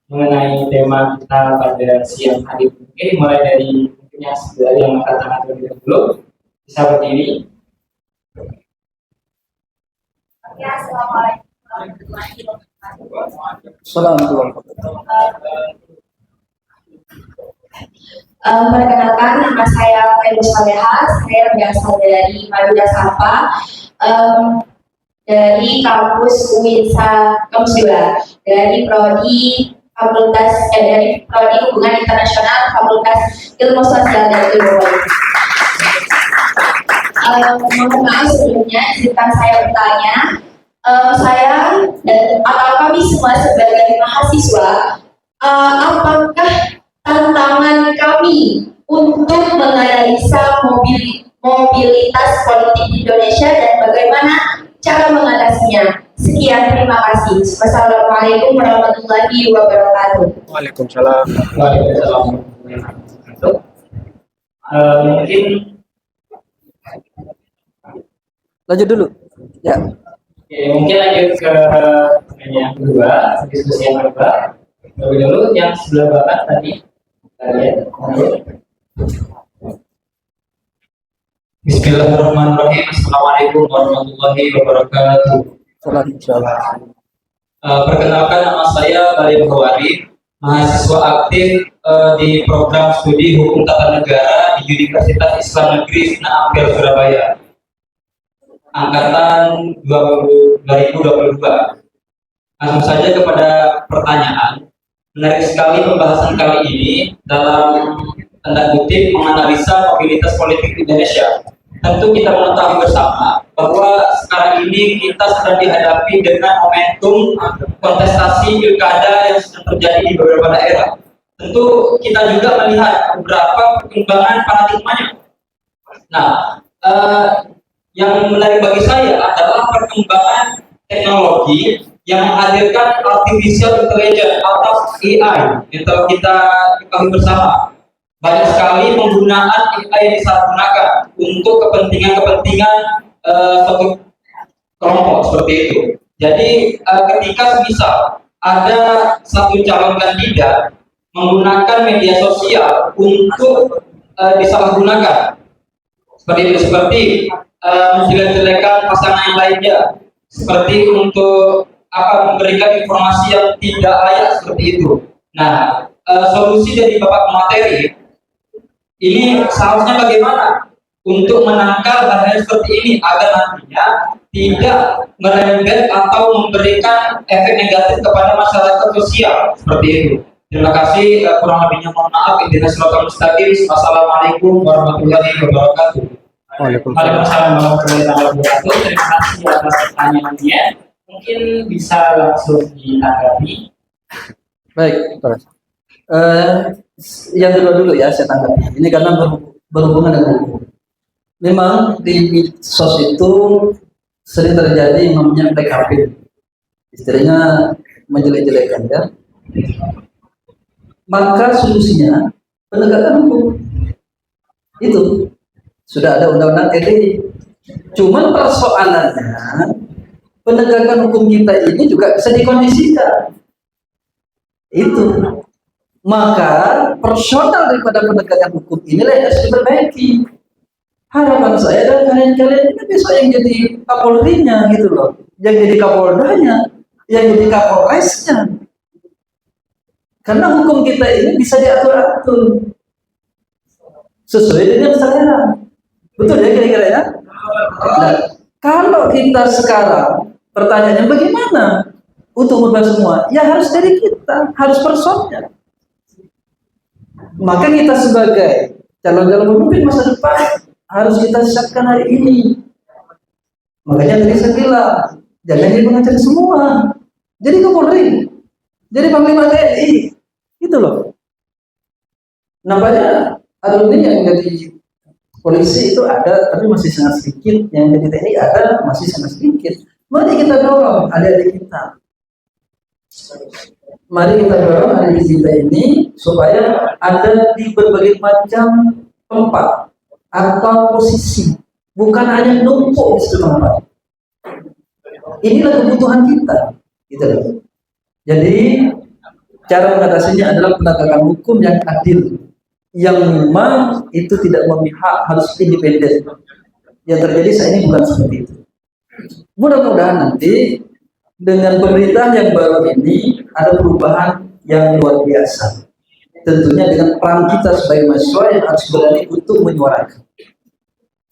mengenai tema kita pada siang hari. Mungkin mulai dari mungkin yang angkat tangan terlebih dahulu bisa berdiri. Ya, assalamualaikum. Perkenalkan, nama saya Felus Saleha. Saya berasal dari Madura Sapa, dari kampus UINSA kampus 2, dari prodi Hubungan Internasional Fakultas Ilmu Sosial dan Ilmu Politik. Mohon maaf sebelumnya, izinkan saya bertanya. Saya dan atau kami semua sebagai mahasiswa, apakah tantangan kami untuk menganalisa mobilitas politik di Indonesia dan bagaimana cara mengatasinya? Sekian, terima kasih. Wassalamualaikum warahmatullahi wabarakatuh. Waalaikumsalam. Waalaikumsalam. Mungkin Lanjut dulu. Ya. Oke, mungkin lanjut ke yang kedua, diskusi yang kedua. Lebih dulu yang sebelah barat tadi. Bismillahirrahmanirrahim. Assalamualaikum warahmatullahi wabarakatuh. Perkenalkan, nama saya Balim Hawari, mahasiswa aktif di program studi Hukum Tata Negara di Universitas Islam Negeri Sunan Ampel Surabaya, angkatan 2022. Langsung saja kepada pertanyaan. Menarik sekali pembahasan kali ini dalam tanda kutip menganalisa mobilitas politik Indonesia. Tentu kita mengetahui bersama bahwa sekarang ini kita sedang dihadapi dengan momentum kontestasi pilkada yang sedang terjadi di beberapa daerah. Tentu kita juga melihat beberapa perkembangan paradigmanya. Nah, yang menarik bagi saya adalah perkembangan teknologi yang menghadirkan artificial intelligence atau AI yang telah kita ketahui bersama. Banyak sekali penggunaan AI yang disalahgunakan untuk kepentingan suatu kelompok seperti itu. Jadi ketika misal ada satu calon kandidat menggunakan media sosial untuk disalahgunakan, seperti menjelek-jelekan pasangan yang lainnya, seperti untuk memberikan informasi yang tidak layak seperti itu. Nah, solusi dari Bapak materi ini seharusnya bagaimana untuk menangkal hal-hal seperti ini agar nantinya tidak merembet atau memberikan efek negatif kepada masyarakat sosial seperti itu. Terima kasih, kurang lebihnya mohon maaf. Ihdinas siratal mustaqim. Wassalamualaikum warahmatullahi wabarakatuh. Waalaikumsalam warahmatullahi wabarakatuh. Terima kasih atas pertanyaannya. Mungkin bisa langsung ditanggapi. Baik, terus. Yang kedua dulu ya saya tanggapi. Ini karena berhubungan dengan hukum. Memang di medsos itu sering terjadi yang namanya black campaign, istilahnya menjelek-jelekan ya. Maka solusinya penegakan hukum. Itu sudah ada undang-undang ITE. Cuman persoalannya penegakan hukum kita ini juga bisa dikondisikan. Itu. Maka personal daripada penegakan hukum inilah yang harus diperbaiki. Harapan saya dan kalian ini besok yang jadi kapolrinya gitu loh, yang jadi kapoldanya. yang jadi kapolresnya. Karena hukum kita ini bisa diatur-atur sesuai dengan selera. Betul ya kira-kira ya? Nah, kalau kita sekarang pertanyaannya bagaimana untuk merubah semua? Ya harus dari kita, harus personnya. Maka kita sebagai calon-calon pemimpin masa depan harus kita siapkan hari ini. Makanya tadi saya bilang, jangan jadi pengacara semua. Jadi Kapolri, jadi Panglima TNI, gitu loh. Nampaknya alumni yang jadi polisi itu ada, tapi masih sangat sedikit. Yang jadi TNI ada, masih sangat sedikit. Mari kita dorong adik-adik kita. Mari kita dorong adik-adik kita ini supaya ada di berbagai macam tempat atau posisi, bukan hanya numpuk di satu tempat. Inilah kebutuhan kita, gitu loh. Jadi cara mengatasinya adalah penegakan hukum yang adil, yang memang itu tidak memihak, harus independen. Yang terjadi saat ini bukan seperti itu. Mudah-mudahan nanti dengan pemerintah yang baru ini ada perubahan yang luar biasa. Tentunya dengan peran kita sebagai mahasiswa yang harus berani untuk menyuarakan.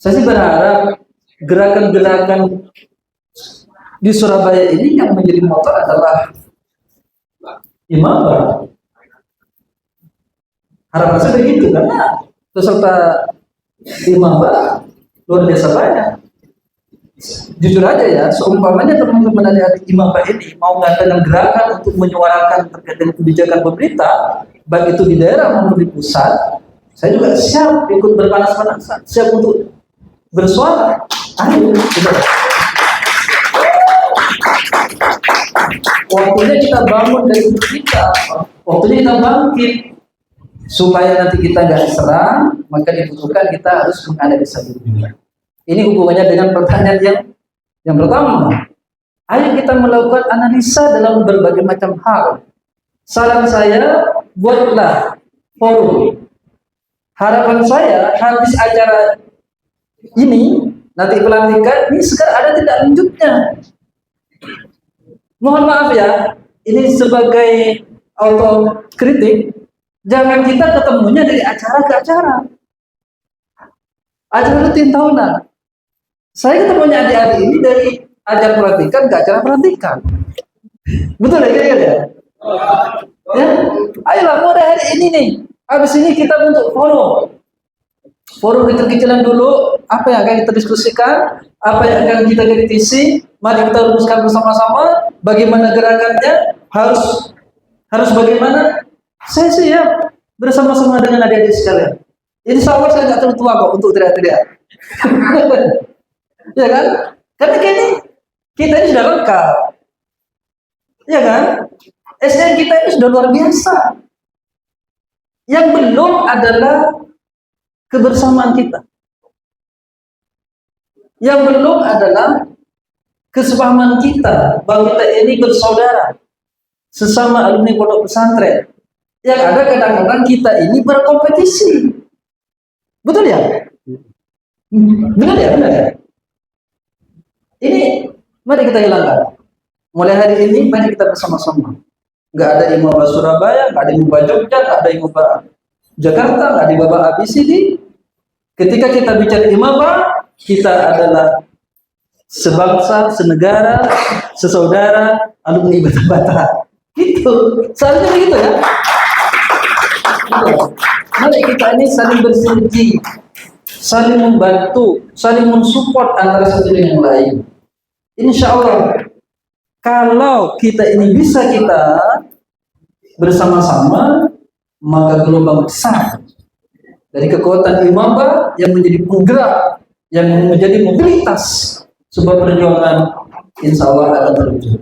Saya sih berharap gerakan-gerakan di Surabaya ini yang menjadi motor adalah Imaba. Harapan saya begitu karena peserta Imaba luar biasa banyak. Jujur aja ya, seumpamanya teman-teman adik-adik Imaba ini mau mengadakan gerakan untuk menyuarakan terkait dengan kebijakan pemerintah, baik itu di daerah maupun di pusat, saya juga siap ikut berpanas-panasan, siap untuk bersuara. Ayo, gitu. Waktunya kita bangun dari kita, waktunya kita bangkit supaya nanti kita nggak diserang, maka dibutuhkan kita harus menganalisa dulu. Ini hubungannya dengan pertanyaan yang pertama. Ayo kita melakukan analisa dalam berbagai macam hal. Saran saya, buatlah forum. Harapan saya habis acara ini nanti pelantikan ini sekarang ada tindak lanjutnya. Mohon maaf ya, ini sebagai autokritik, jangan kita ketemunya dari acara ke acara. Acara rutin tahunan. Saya ketemunya adik-adik ini dari acara pelantikan ke acara pelantikan. Betul ya kira-kira ya? Ya, ayolah mulai hari ini nih. Habis ini kita bentuk forum. Forum kecil-kecilan dulu, apa yang akan kita diskusikan, apa yang akan kita kritisi, mari kita rumuskan bersama-sama bagaimana gerakannya, harus bagaimana. Saya siap bersama-sama dengan adik-adik sekalian. Insya Allah saya nggak terlalu tua kok untuk teriak-teriak. Ya kan? Karena kayaknya kita ini sudah lengkap. Ya kan? SDM kita ini sudah luar biasa. Yang belum adalah kebersamaan kita. Yang belum adalah kesepahaman kita bahwa kita ini bersaudara sesama alumni pondok pesantren. Yang ada kadang-kadang kita ini berkompetisi. Betul ya? Benar ya? Benar ya? Ini mari kita hilangkan. Mulai hari ini mari kita bersama-sama. Nggak ada Imaba Surabaya, nggak ada Imaba Jogja, nggak ada Imaba Jakarta, nggak ada Imaba ABCD. Ketika kita bicara Imaba, kita adalah sebangsa, senegara, sesaudara, alumni Bata-Bata. Gitu. Seharusnya begitu ya. Mari kita ini saling bersinergi, saling membantu, saling mensupport antara satu dengan yang lain. Insya Allah, kalau kita ini bisa kita bersama-sama, maka gelombang besar dari kekuatan Imaba yang menjadi penggerak, yang menjadi mobilitas sebuah perjuangan, insya Allah akan terwujud.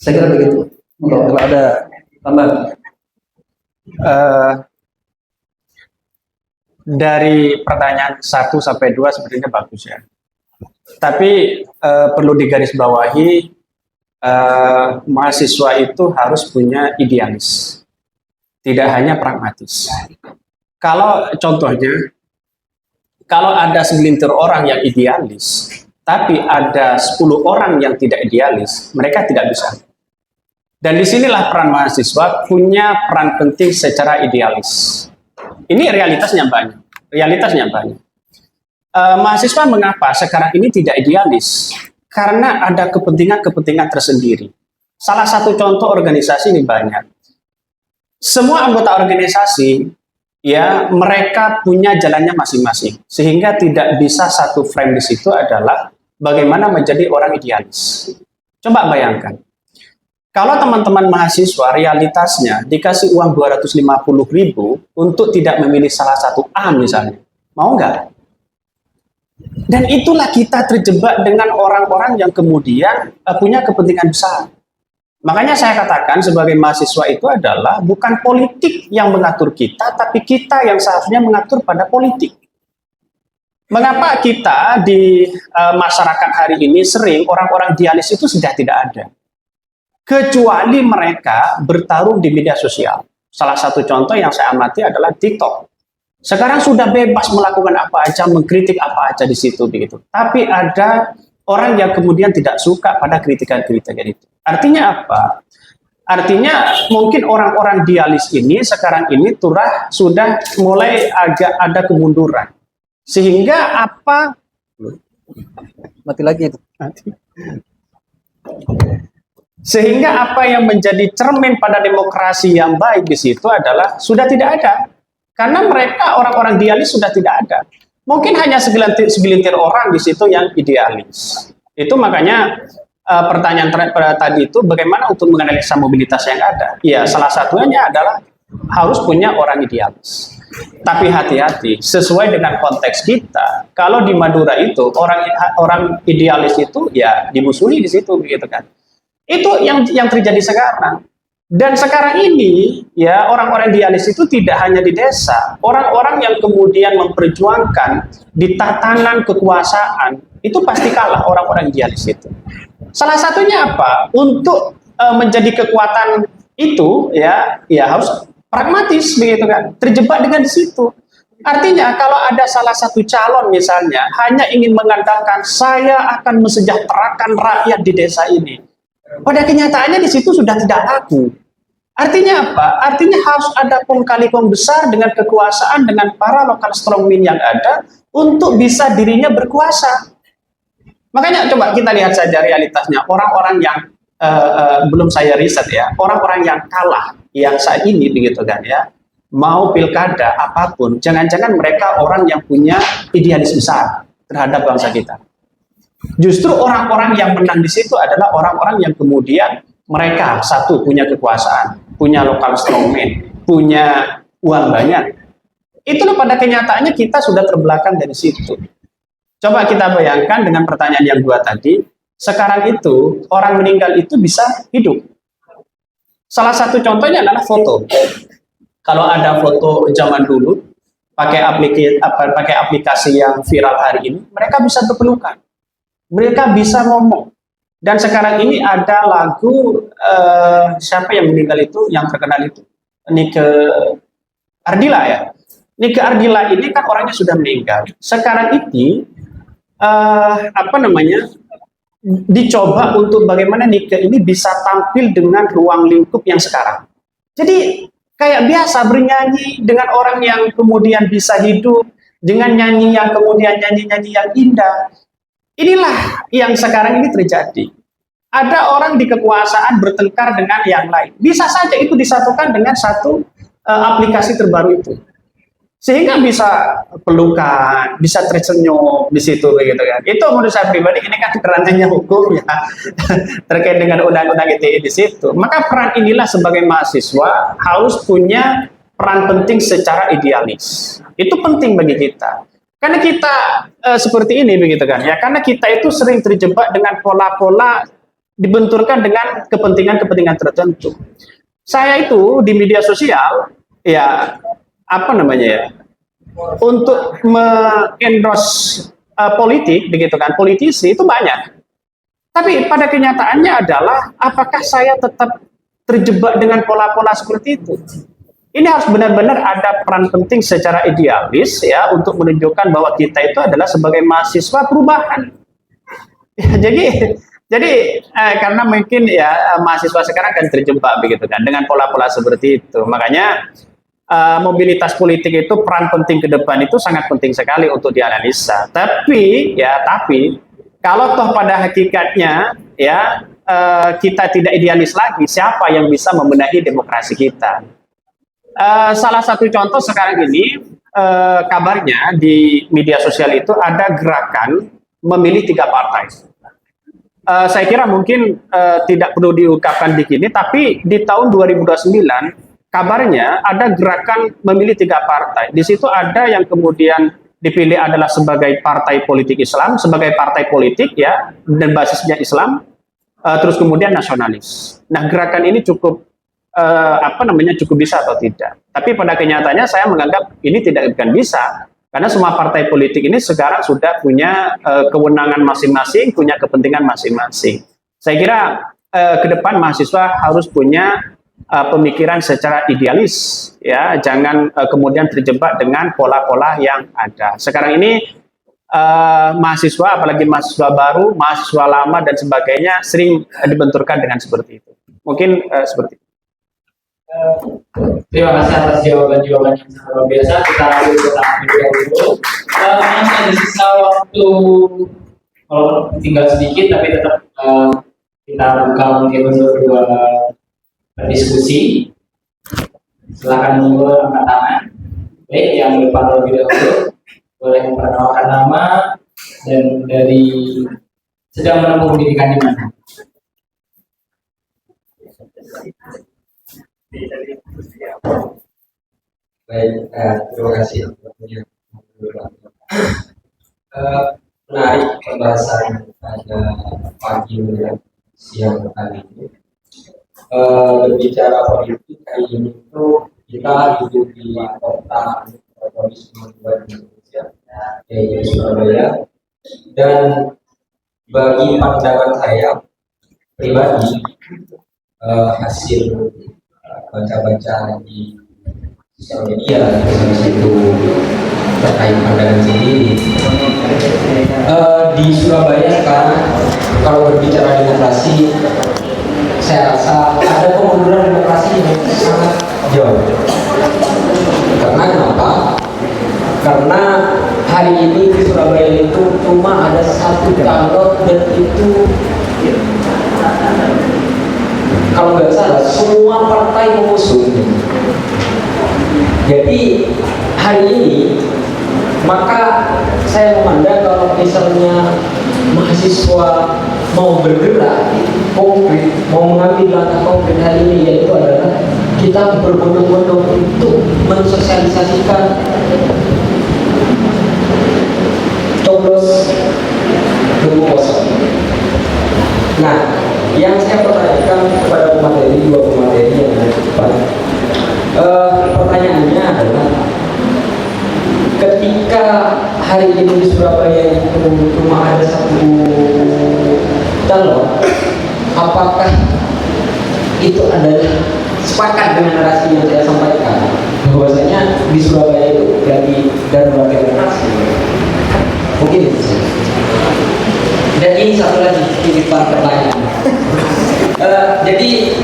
Saya kira begitu. Kalau ada tambahan. Dari pertanyaan 1 sampai 2 sebenarnya bagus ya. Tapi perlu digarisbawahi, mahasiswa itu harus punya idealis, tidak hanya pragmatis. Kalau contohnya, kalau ada segelintir orang yang idealis, tapi ada 10 orang yang tidak idealis, mereka tidak bisa. Dan disinilah peran mahasiswa punya peran penting secara idealis. Ini realitasnya banyak. Mahasiswa mengapa sekarang ini tidak idealis? Karena ada kepentingan-kepentingan tersendiri. Salah satu contoh organisasi ini banyak. Semua anggota organisasi, ya, mereka punya jalannya masing-masing. Sehingga tidak bisa satu frame di situ adalah bagaimana menjadi orang idealis. Coba bayangkan. Kalau teman-teman mahasiswa realitasnya dikasih uang 250.000 untuk tidak memilih salah satu A misalnya, mau nggak? Dan itulah kita terjebak dengan orang-orang yang kemudian punya kepentingan besar. Makanya saya katakan sebagai mahasiswa itu adalah bukan politik yang mengatur kita, tapi kita yang seharusnya mengatur pada politik. Mengapa kita di masyarakat hari ini sering orang-orang idealis itu sudah tidak ada? Kecuali mereka bertarung di media sosial. Salah satu contoh yang saya amati adalah TikTok. Sekarang sudah bebas melakukan apa aja, mengkritik apa aja di situ begitu. Tapi ada orang yang kemudian tidak suka pada kritikan-kritikan itu. Artinya apa? Artinya mungkin orang-orang idealis ini sekarang ini sudah mulai agak ada kemunduran. Sehingga apa? Mati lagi itu. Sehingga apa yang menjadi cermin pada demokrasi yang baik di situ adalah sudah tidak ada. Karena mereka orang-orang idealis sudah tidak ada. Mungkin hanya segelintir orang di situ yang idealis. Itu makanya pertanyaan tadi itu bagaimana untuk menganalisa mobilitas yang ada. Ya, salah satunya adalah harus punya orang idealis. Tapi hati-hati, sesuai dengan konteks kita. Kalau di Madura itu orang idealis itu ya dimusuhi di situ begitu kan. Itu yang terjadi sekarang. Dan sekarang ini ya orang-orang idealis itu tidak hanya di desa. Orang-orang yang kemudian memperjuangkan di tatanan kekuasaan itu pasti kalah orang-orang idealis itu. Salah satunya apa? Untuk menjadi kekuatan itu ya harus pragmatis begitu kan. Terjebak dengan di situ. Artinya kalau ada salah satu calon misalnya hanya ingin mengandalkan saya akan mesejahterakan rakyat di desa ini. Pada kenyataannya di situ sudah tidak laku. Artinya apa? Artinya harus ada kong kali kong besar dengan kekuasaan dengan para lokal strongman yang ada untuk bisa dirinya berkuasa. Makanya coba kita lihat saja realitasnya orang-orang yang belum saya riset ya, orang-orang yang kalah yang saat ini begitu kan ya, mau pilkada apapun, jangan-jangan mereka orang yang punya idealis besar terhadap bangsa kita. Justru orang-orang yang menang di situ adalah orang-orang yang kemudian mereka satu punya kekuasaan, punya lokal strongman, punya uang banyak. Itulah pada kenyataannya kita sudah terbelakang dari situ. Coba kita bayangkan dengan pertanyaan yang dua tadi, sekarang itu orang meninggal itu bisa hidup. Salah satu contohnya adalah foto. Kalau ada foto zaman dulu, pakai aplikasi yang viral hari ini, mereka bisa berpelukan. Mereka bisa ngomong. Dan sekarang ini ada lagu siapa yang meninggal itu, yang terkenal itu, Nike Ardila ya. Nike Ardila ini kan orangnya sudah meninggal. Sekarang ini dicoba untuk bagaimana Nike ini bisa tampil dengan ruang lingkup yang sekarang. Jadi kayak biasa bernyanyi dengan orang yang kemudian bisa hidup, dengan nyanyi yang kemudian nyanyi-nyanyi yang indah. Inilah yang sekarang ini terjadi. Ada orang di kekuasaan bertengkar dengan yang lain. Bisa saja itu disatukan dengan satu aplikasi terbaru itu. Sehingga bisa pelukan, bisa tersenyum di situ begitu kan. Itu menurut saya pribadi ini kan ranahnya hukum ya terkait dengan undang-undang ITE di situ. Maka peran inilah sebagai mahasiswa harus punya peran penting secara idealis. Itu penting bagi kita. Karena kita seperti ini begitu kan ya, karena kita itu sering terjebak dengan pola-pola dibenturkan dengan kepentingan-kepentingan tertentu. Saya itu di media sosial ya untuk mengendorse politik begitu kan, politisi itu banyak. Tapi pada kenyataannya adalah apakah saya tetap terjebak dengan pola-pola seperti itu? Ini harus benar-benar ada peran penting secara idealis ya untuk menunjukkan bahwa kita itu adalah sebagai mahasiswa perubahan. jadi karena mungkin ya mahasiswa sekarang kan terjebak begitu kan dengan pola-pola seperti itu. Makanya mobilitas politik itu peran penting ke depan itu sangat penting sekali untuk dianalisa. Tapi kalau toh pada hakikatnya ya kita tidak idealis lagi, siapa yang bisa membenahi demokrasi kita? Salah satu contoh sekarang ini kabarnya di media sosial itu ada gerakan memilih 3 partai. Saya kira mungkin tidak perlu diungkapkan di sini, tapi di tahun 2029 kabarnya ada gerakan memilih 3 partai. Di situ ada yang kemudian dipilih adalah sebagai partai politik Islam, sebagai partai politik ya dan basisnya Islam, terus kemudian nasionalis. Nah, gerakan ini cukup cukup bisa atau tidak. Tapi pada kenyataannya saya menganggap ini tidak akan bisa. Karena semua partai politik ini sekarang sudah punya kewenangan masing-masing, punya kepentingan masing-masing. Saya kira ke depan mahasiswa harus punya pemikiran secara idealis, ya, jangan kemudian terjebak dengan pola-pola yang ada. Sekarang ini mahasiswa, apalagi mahasiswa baru, mahasiswa lama dan sebagainya sering dibenturkan dengan seperti itu. Mungkin seperti itu. Terima kasih atas jawaban-jawaban yang sangat luar biasa. Kita lanjut ke tahap kedua dulu. Masih ada sisa waktu, kalau tinggal sedikit, tapi tetap kita buka mungkin untuk dua berdiskusi. Silakan dulu angkat tangan. Baik, yang depan lebih dahulu boleh memperkenalkan nama dan dari sedang menempuh pendidikan di mana. Baik, terima kasih waktunya. Menarik pembahasan pada pagi dan siang kali ini. Berbicara politik hari ini itu kita hidup di kota metropolis nomor 2 di Indonesia, yaitu Surabaya. Dan bagi pandangan saya pribadi, hasil baca-baca di sosial media itu terkait pandangan sendiri di Surabaya sekarang kalau berbicara demokrasi, saya rasa ada kemunduran demokrasi yang sangat jauh. Karena kenapa? Karena hari ini di Surabaya itu cuma ada 1 calon dan itu kalau nggak salah semua partai mengusung. Jadi hari ini maka saya memandang kalau misalnya mahasiswa mau bergerak konkret, mau mengambil langkah konkret hari ini, yaitu adalah kita berbondong-bondong untuk mensosialisasikan coblos kosong. Nah, yang saya pertanyakan kepada pemateri, 2 pemateri yang ada di depan, pertanyaannya adalah ketika hari ini di Surabaya itu cuma ada 1 calon, apakah itu adalah sepakat dengan narasi yang saya sampaikan bahwasanya di Surabaya itu jadi darurat demokrasi? Mungkin itu. Dan ini satu lagi titipan pertanyaan. Jadi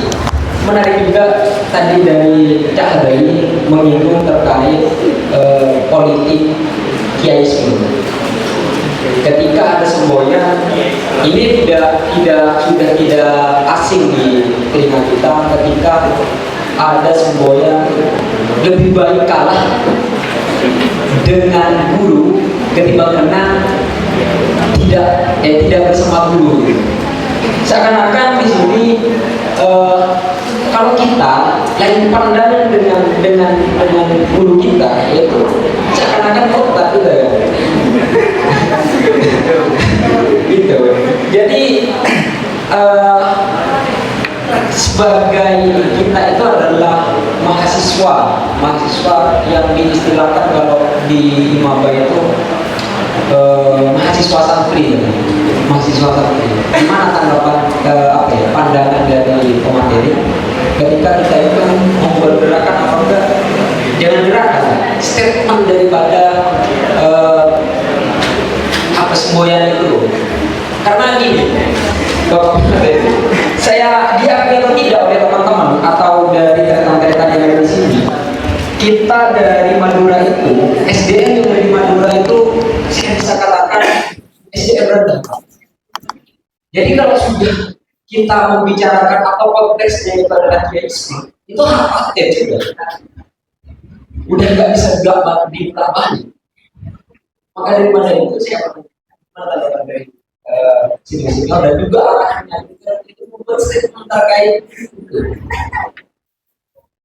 menarik juga tadi dari Cak Abai menyinggung terkait politik kiaisme. Ketika ada semboyan, ini sudah tidak asing di telinga kita ketika ada semboyan lebih baik kalah dengan guru ketimbang menang tidak bersama guru. Seakan-akan di sini kalau kita lain pandangan dengan guru kita, yaitu seakan-akan kota kita ya. Gitu. Jadi sebagai kita itu adalah mahasiswa yang diistilahkan kalau di Imaba itu mahasiswa santri. Gimana tanggapan pandangan dari pemateri ketika kita itu membuat gerakan apa enggak? Jangan gerakan, statement daripada semboyan itu. Karena gini, saya diakui atau tidak oleh teman-teman atau dari rekan-rekan yang ada di sini, kita dari Madura itu, SDM yang dari Madura itu, saya bisa katakan SDM rendah. Jadi kalau sudah kita membicarakan atau konteksnya itu adalah kiaisme, itu khawatir juga. Udah nggak bisa gak ditambah. Maka daripada itu saya mengatakan dari sini dan juga arahnya itu membuat statement terkait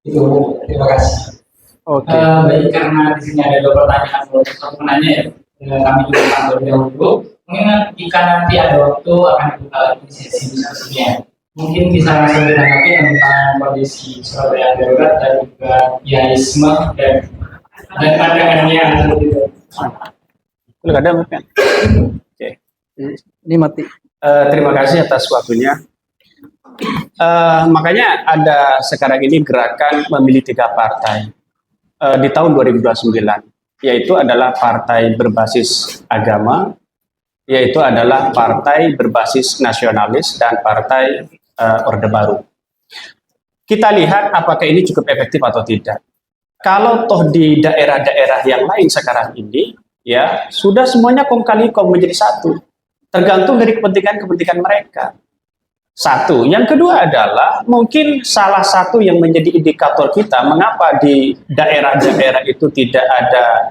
itu. Terima kasih. Oke. Baik, karena di sini ada 2 pertanyaan untuk menanya ya, kami juga akan terlebih dahulu. Mungkin jika nanti ada waktu akan kita lagi sesi diskusinya. Mungkin bisa langsung ditanggapi tentang kondisi Surabaya darurat dan juga kiaisme dan pandangannya. Belum ada mungkin. Oke. Ini mati. Terima kasih atas waktunya. Makanya ada sekarang ini gerakan memilih 3 partai di tahun 2029, yaitu adalah partai berbasis agama, yaitu adalah partai berbasis nasionalis dan partai Orde Baru. Kita lihat apakah ini cukup efektif atau tidak. Kalau toh di daerah-daerah yang lain sekarang ini, ya sudah semuanya kong kali kong menjadi satu, tergantung dari kepentingan-kepentingan mereka. Satu, yang kedua adalah mungkin salah satu yang menjadi indikator kita mengapa di daerah-daerah itu tidak ada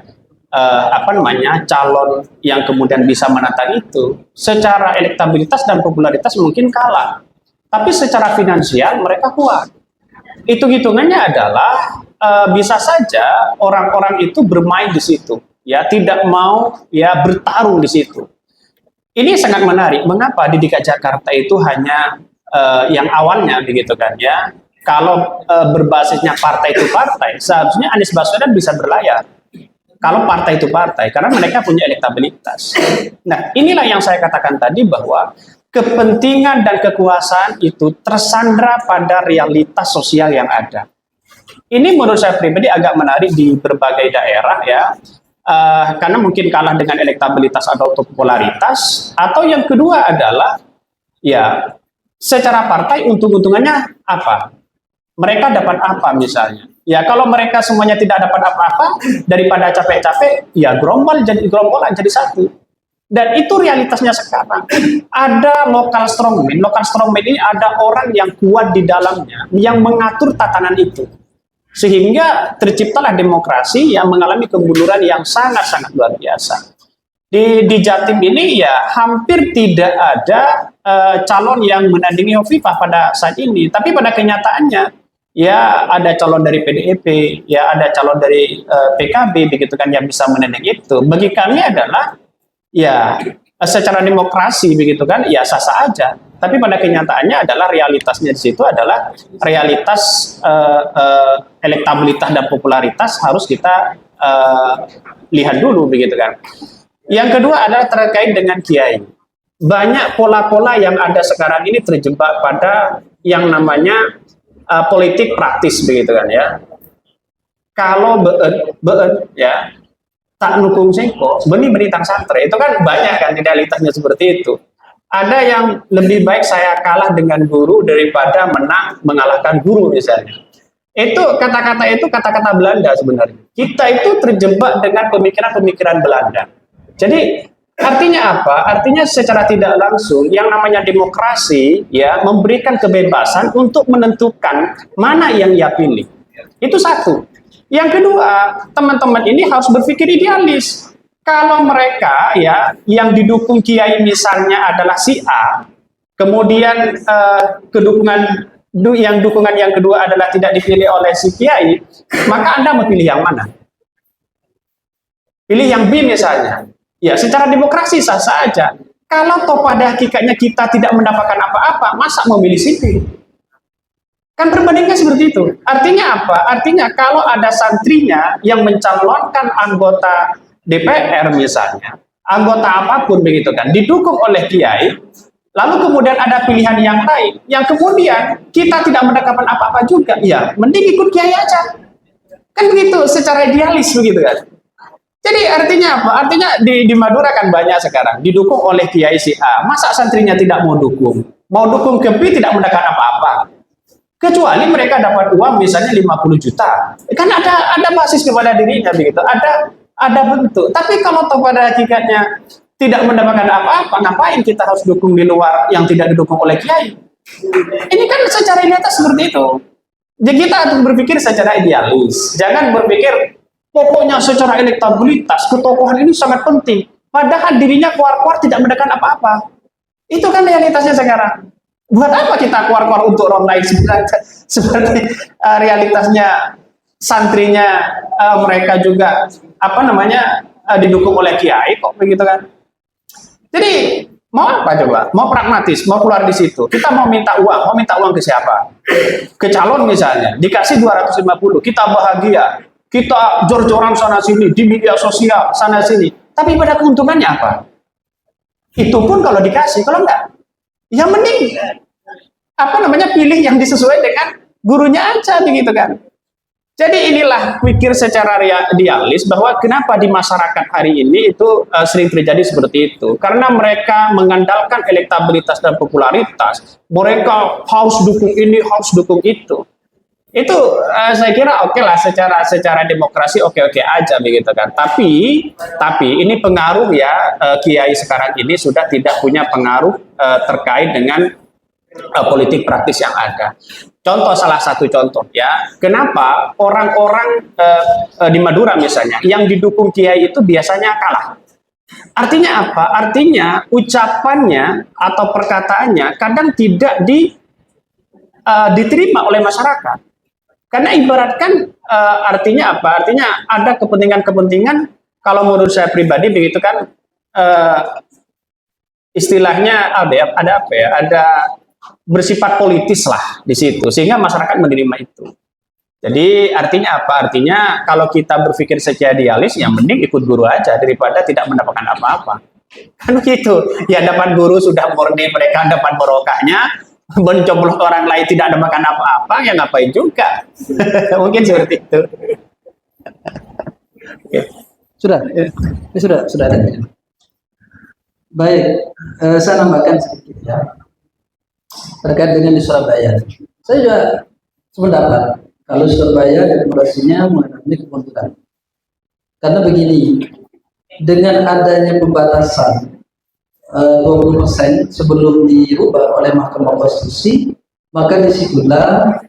calon yang kemudian bisa menantang itu. Secara elektabilitas dan popularitas mungkin kalah, tapi secara finansial mereka kuat. Hitung-hitungannya adalah bisa saja orang-orang itu bermain di situ, ya tidak mau ya bertarung di situ. Ini sangat menarik. Mengapa di DKI Jakarta itu hanya yang awalnya begitu kan ya? Kalau berbasisnya partai itu partai, seharusnya Anies Baswedan bisa berlayar. Kalau partai itu partai, karena mereka punya elektabilitas. Nah, inilah yang saya katakan tadi bahwa kepentingan dan kekuasaan itu tersandra pada realitas sosial yang ada. Ini menurut saya pribadi agak menarik di berbagai daerah ya. Karena mungkin kalah dengan elektabilitas atau popularitas, atau yang kedua adalah ya secara partai untung-untungannya apa? Mereka dapat apa misalnya? Ya kalau mereka semuanya tidak dapat apa-apa, daripada capek-capek, ya gerombolan jadi satu. Dan itu realitasnya sekarang. Ada local strongman ini ada orang yang kuat di dalamnya, yang mengatur tatanan itu. Sehingga terciptalah demokrasi yang mengalami kemunduran yang sangat-sangat luar biasa. Di Jatim ini ya hampir tidak ada calon yang menandingi Hovifah pada saat ini. Tapi pada kenyataannya ya ada calon dari PDIP, ya ada calon dari PKB begitu kan yang bisa menanding itu. Bagi kami adalah ya secara demokrasi begitu kan ya sah-sah aja. Tapi pada kenyataannya adalah realitasnya di situ adalah realitas elektabilitas dan popularitas harus kita lihat dulu begitu kan. Yang kedua adalah terkait dengan kiai. Banyak pola-pola yang ada sekarang ini terjebak pada yang namanya politik praktis begitu kan ya. Kalau beun ya tak nukung sengko, benih tang santre itu kan banyak kan realitasnya seperti itu. Ada yang lebih baik saya kalah dengan guru daripada menang mengalahkan guru misalnya. Itu kata-kata Belanda sebenarnya. Kita itu terjebak dengan pemikiran-pemikiran Belanda. Jadi artinya apa? Artinya secara tidak langsung yang namanya demokrasi ya memberikan kebebasan untuk menentukan mana yang ia pilih. Itu satu. Yang kedua, teman-teman ini harus berpikir idealis. Kalau mereka ya yang didukung kiai misalnya adalah si A, kemudian dukungan yang kedua adalah tidak dipilih oleh si kiai, maka Anda mau pilih yang mana? Pilih yang B misalnya. Ya, secara demokrasi sah saja. Kalau toh pada hakikatnya kita tidak mendapatkan apa-apa, masa memilih si B? Kan perbandingan seperti itu. Artinya apa? Artinya kalau ada santrinya yang mencalonkan anggota DPR misalnya, anggota apapun begitu kan, didukung oleh kiai, lalu kemudian ada pilihan yang lain, yang kemudian kita tidak mendapatkan apa-apa juga, ya mending ikut kiai aja. Kan begitu secara idealis begitu kan. Jadi artinya apa? Artinya di Madura kan banyak sekarang didukung oleh Kiai si A. Masa santrinya tidak mau dukung? Mau dukung ke B tidak mendapat apa-apa. Kecuali mereka dapat uang misalnya 50 juta. Kan ada basis kepada dirinya begitu. Ada bentuk. Tapi kalau toh pada hakikatnya tidak mendapatkan apa-apa, ngapain kita harus dukung di luar yang tidak didukung oleh Kiai? Ini kan secara realitas seperti itu. Jadi kita harus berpikir secara idealis. Jangan berpikir pokoknya secara elektabilitas ketokohan ini sangat penting. Padahal dirinya keluar-keluar tidak mendapatkan apa-apa. Itu kan realitasnya sekarang. Buat apa kita keluar-keluar untuk orang lain seperti realitasnya santrinya mereka juga didukung oleh Kiai kok begitu kan. Jadi mau apa coba? Mau pragmatis, mau keluar di situ. Kita mau minta uang ke siapa? Ke calon misalnya, dikasih 250, kita bahagia. Kita jor-joran sana sini di media sosial sana sini. Tapi pada keuntungannya apa? Itu pun kalau dikasih, kalau enggak, ya mending pilih yang disesuaikan dengan gurunya aja begitu kan. Jadi inilah pikir secara idealis bahwa kenapa di masyarakat hari ini itu sering terjadi seperti itu. Karena mereka mengandalkan elektabilitas dan popularitas. Mereka harus dukung ini, harus dukung itu. Itu saya kira oke lah secara demokrasi oke-oke aja begitu kan. Tapi ini pengaruh ya Kiai sekarang ini sudah tidak punya pengaruh terkait dengan politik praktis yang ada. Salah satu contoh ya, kenapa orang-orang di Madura misalnya yang didukung Kiai itu biasanya kalah. Artinya apa? Artinya ucapannya atau perkataannya kadang tidak diterima oleh masyarakat. Karena ibaratkan artinya apa? Artinya ada kepentingan-kepentingan, kalau menurut saya pribadi begitu kan, istilahnya ada bersifat politis lah di situ, sehingga masyarakat menerima itu. Jadi artinya apa? Artinya kalau kita berpikir secara idealis, yang mending ikut guru aja daripada tidak mendapatkan apa-apa. Kan begitu. Ya dapat guru sudah murni, mereka dapat barokahnya, mencoblos orang lain tidak mendapatkan apa-apa, ya ngapain juga. Mungkin seperti itu. Okay. Sudah ada. Baik, saya nambahkan sedikit ya. Terkait dengan di Surabaya, saya juga sependapat kalau Surabaya demokrasinya mengalami kemunduran. Karena begini, dengan adanya pembatasan 20% sebelum dirubah oleh Mahkamah Konstitusi, maka disitulah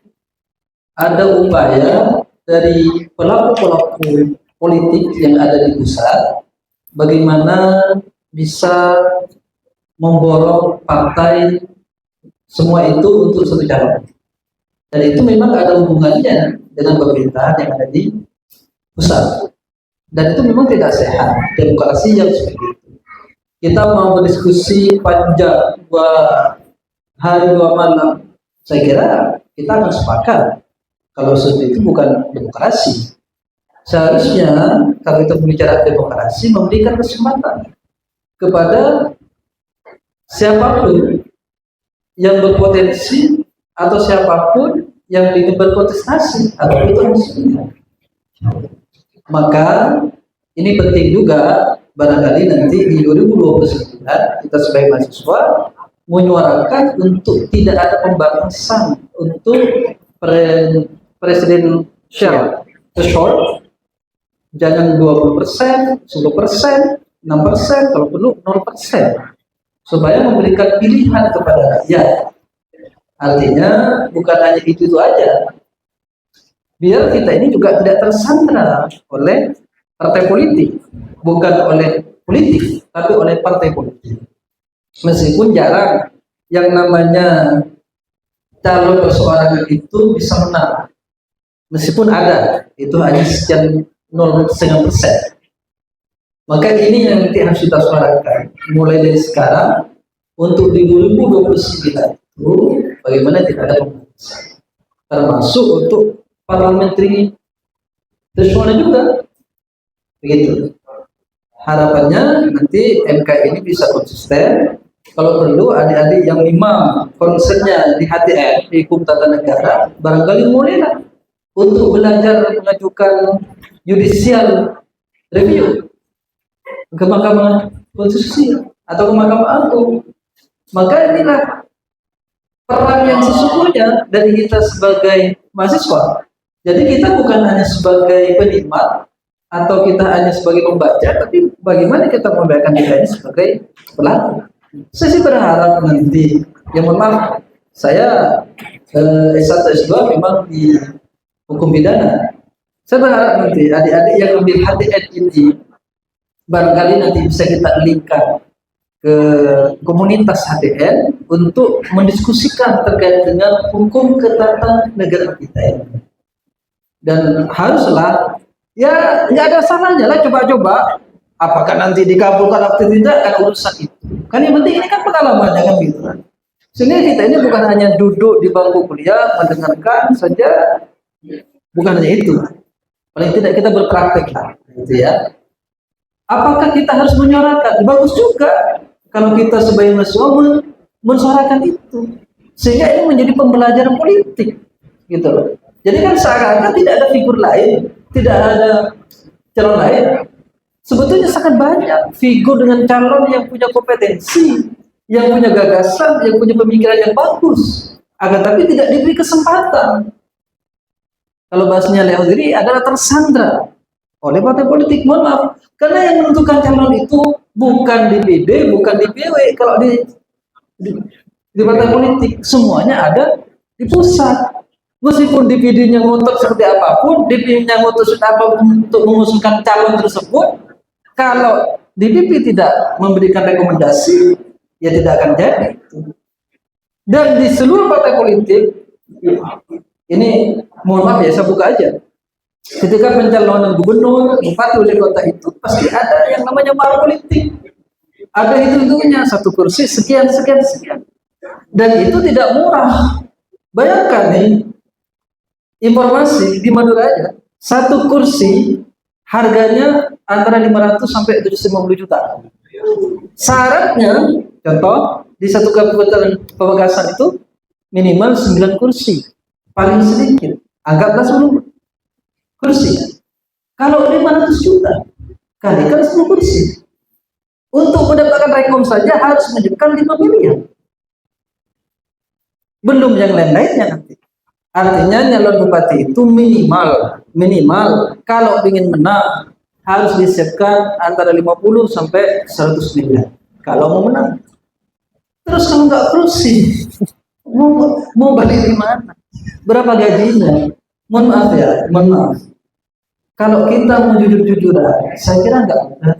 ada upaya dari pelaku-pelaku politik yang ada di pusat, bagaimana bisa memborong partai semua itu untuk satu calon. Dan itu memang ada hubungannya dengan pemerintahan yang ada di pusat. Dan itu memang tidak sehat demokrasi yang seperti itu. Kita mau berdiskusi panjang 2 hari 2 malam, saya kira kita akan sepakat kalau seperti itu bukan demokrasi. Seharusnya kalau kita berbicara demokrasi, memberikan kesempatan kepada siapapun yang berpotensi atau siapapun yang ingin berkontestasi atau itu hasilnya. Maka ini penting juga barangkali nanti di 2029 kita sebagai mahasiswa menyuarakan untuk tidak ada pembatasan untuk presidensial threshold, jangan 20%, 10%, 6%, kalau perlu 0%. Supaya memberikan pilihan kepada rakyat. Artinya bukan hanya itu aja, biar kita ini juga tidak tersandra oleh partai politik, bukan oleh politik, tapi oleh partai politik. Meskipun jarang yang namanya calon perseorangan itu bisa menang, meskipun ada, itu hanya sekian 0,5%. Maka ini yang nanti harus kita suarakan mulai dari sekarang untuk di 2029 itu bagaimana tidak ada pembatasan, termasuk untuk parliamentary threshold juga begitu. Harapannya nanti MK ini bisa konsisten. Kalau perlu adik-adik yang imam konsennya di HTM di hukum tata negara barangkali mulailah untuk belajar mengajukan judicial review ke Mahkamah Konstitusi atau ke Mahkamah Agung. Maka inilah peran yang sesungguhnya dari kita sebagai mahasiswa. Jadi kita bukan hanya sebagai penikmat atau kita hanya sebagai pembaca, tapi bagaimana kita membayangkan kita ini sebagai pelaku. Saya sih berharap nanti, yang mohon maaf, saya S1 S2 memang di hukum pidana. Saya berharap nanti adik-adik yang ambil HTN ini barangkali nanti bisa kita linkkan ke komunitas HTN untuk mendiskusikan terkait dengan hukum ketatanegaraan kita ini. Dan haruslah, ya nggak ada salahnya lah coba-coba. Apakah nanti dikabulkan atau tidak kan urusan itu. Kan yang penting ini kan pengalaman, jangan gitu kan. Sehingga kita ini bukan hanya duduk di bangku kuliah mendengarkan saja, bukan hanya itu. Paling tidak kita berpraktek lah, gitu ya. Apakah kita harus menyuarakan? Bagus juga kalau kita sebagai mahasiswa mensuarakan itu, sehingga ini menjadi pembelajaran politik, gitu loh. Jadi kan seakan-akan tidak ada figur lain, tidak ada calon lain. Sebetulnya sangat banyak figur dengan calon yang punya kompetensi, yang punya gagasan, yang punya pemikiran yang bagus, agar tapi tidak diberi kesempatan. Kalau bahasanya Leo diri adalah tersandra oleh partai politik. Mohon maaf, karena yang menentukan calon itu bukan DPD, bukan DPW. Kalau di partai politik semuanya ada di pusat. Meskipun DPD-nya ngotot seperti apapun, DPD-nya ngotot seperti apapun untuk mengusulkan calon tersebut, kalau DPP tidak memberikan rekomendasi, ya tidak akan jadi. Dan di seluruh partai politik, ini mohon maaf ya, saya buka aja. Ketika pencalonan gubernur, bupati, wali kota itu pasti ada yang namanya mahar politik. Ada hitung-hitungannya, satu kursi sekian, sekian, sekian. Dan itu tidak murah. Bayangkan nih, informasi di Madura aja, satu kursi harganya antara 500 sampai 750 juta. Syaratnya, contoh, di satu kabupaten Pamekasan itu minimal 9 kursi. Paling sedikit, anggaplah 10 kursi. Kalau 500 juta, kalikan 10 kursi. Untuk mendapatkan rekom saja harus menunjukkan 5 miliar. Belum yang lain-lainnya nanti. Artinya nyalon bupati itu minimal kalau ingin menang harus disiapkan antara 50 sampai 100 miliar kalau mau menang. Terus kalau nggak kursi mau balik di mana? Berapa gajinya? Mohon maaf ya, mohon maaf. Kalau kita mau jujur-jujuran, saya kira nggak ada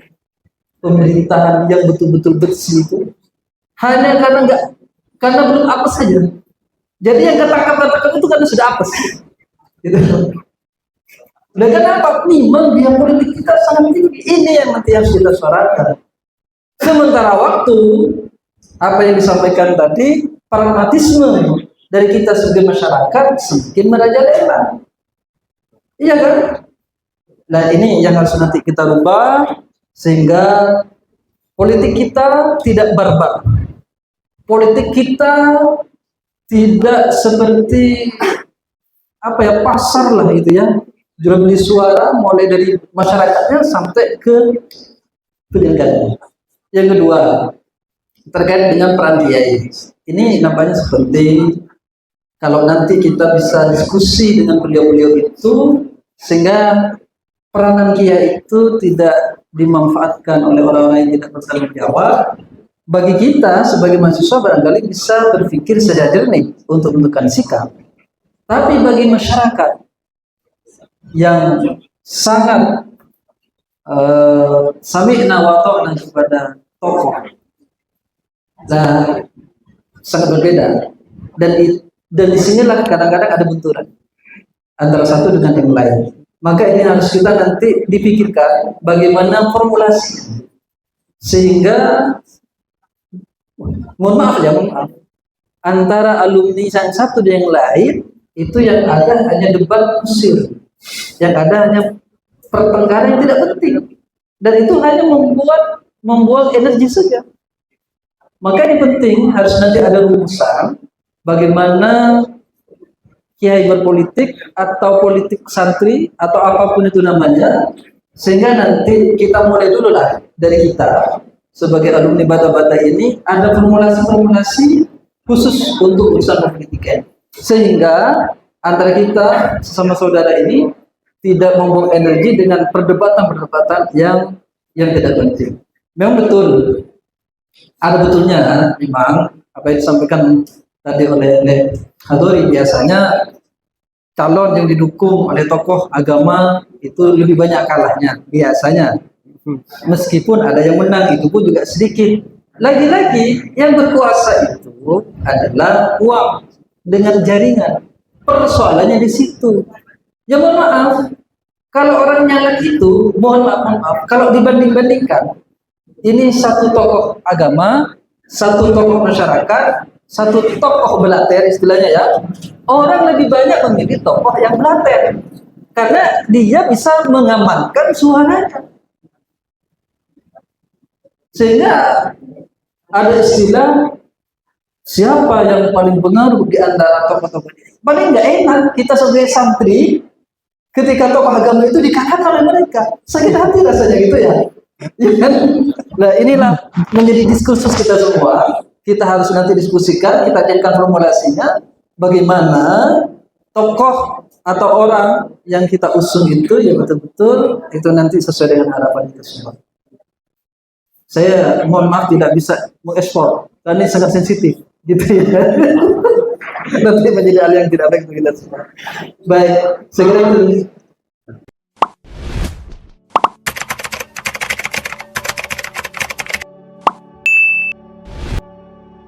pemerintahan yang betul-betul bersih itu hanya karena belum apa saja. Jadi yang ketangkap itu karena sudah apes. Gitu. Dan kenapa? Memang biaya politik kita sangat tinggi. Ini yang nanti harus kita suarakan. Sementara waktu, apa yang disampaikan tadi, pragmatisme dari kita sebagai masyarakat semakin merajalela. Iya kan? Nah ini yang harus nanti kita rubah, sehingga politik kita tidak barbar. Politik kita tidak seperti pasar lah gitu ya, jual beli suara mulai dari masyarakatnya sampai ke penyelenggara. Yang kedua terkait dengan peran kiai, ini nampaknya seperti kalau nanti kita bisa diskusi dengan beliau-beliau itu sehingga peranan kiai itu tidak dimanfaatkan oleh orang-orang yang tidak bertanggung jawab. Bagi kita sebagai mahasiswa barangkali bisa berpikir secara jernih untuk menentukan sikap. Tapi bagi masyarakat yang sangat sami'na wa ta'na kepada tokoh, nah sangat berbeda. Dan disinilah kadang-kadang ada benturan antara satu dengan yang lain. Maka ini harus kita nanti dipikirkan bagaimana formulasi sehingga mohon maaf, antara alumni yang satu dan yang lain itu yang ada hanya debat kusir, yang ada hanya pertengkaran yang tidak penting, dan itu hanya membuang energi saja. Maka ini penting, harus nanti ada rumusan bagaimana kiai berpolitik atau politik santri atau apapun itu namanya Sehingga nanti kita mulai dulu lah dari kita sebagai alumni Bata-Bata ini ada formulasi-formulasi khusus untuk urusan pendidikan. Sehingga antara kita sesama saudara ini tidak membuang energi dengan perdebatan-perdebatan yang tidak penting. Memang betul, ada betulnya memang apa yang disampaikan tadi oleh Hadori, biasanya calon yang didukung oleh tokoh agama itu lebih banyak kalahnya biasanya. Meskipun ada yang menang, itu pun juga sedikit. Lagi-lagi yang berkuasa itu adalah uang dengan jaringan. Persoalannya di situ. Ya mohon maaf, kalau orang nyalek itu, mohon maaf, kalau dibanding-bandingkan, ini satu tokoh agama, satu tokoh masyarakat, satu tokoh belater istilahnya ya, orang lebih banyak memilih tokoh yang belater karena dia bisa mengamankan suaranya. Sehingga ada istilah siapa yang paling pengaruh di antara tokoh-tokoh ini. Paling nggak enak kita sebagai santri ketika tokoh agama itu dikatakan oleh mereka, sakit hati rasanya gitu ya. Nah inilah menjadi diskursus kita semua. Kita harus nanti diskusikan, kita carikan formulasinya, bagaimana tokoh atau orang yang kita usung itu ya betul-betul itu nanti sesuai dengan harapan kita semua. Saya mohon maaf tidak bisa mengekspor karena ini sangat sensitif, gitu ya. Nanti menjadi hal yang tidak baik untuk kita semua. Baik, segera itu.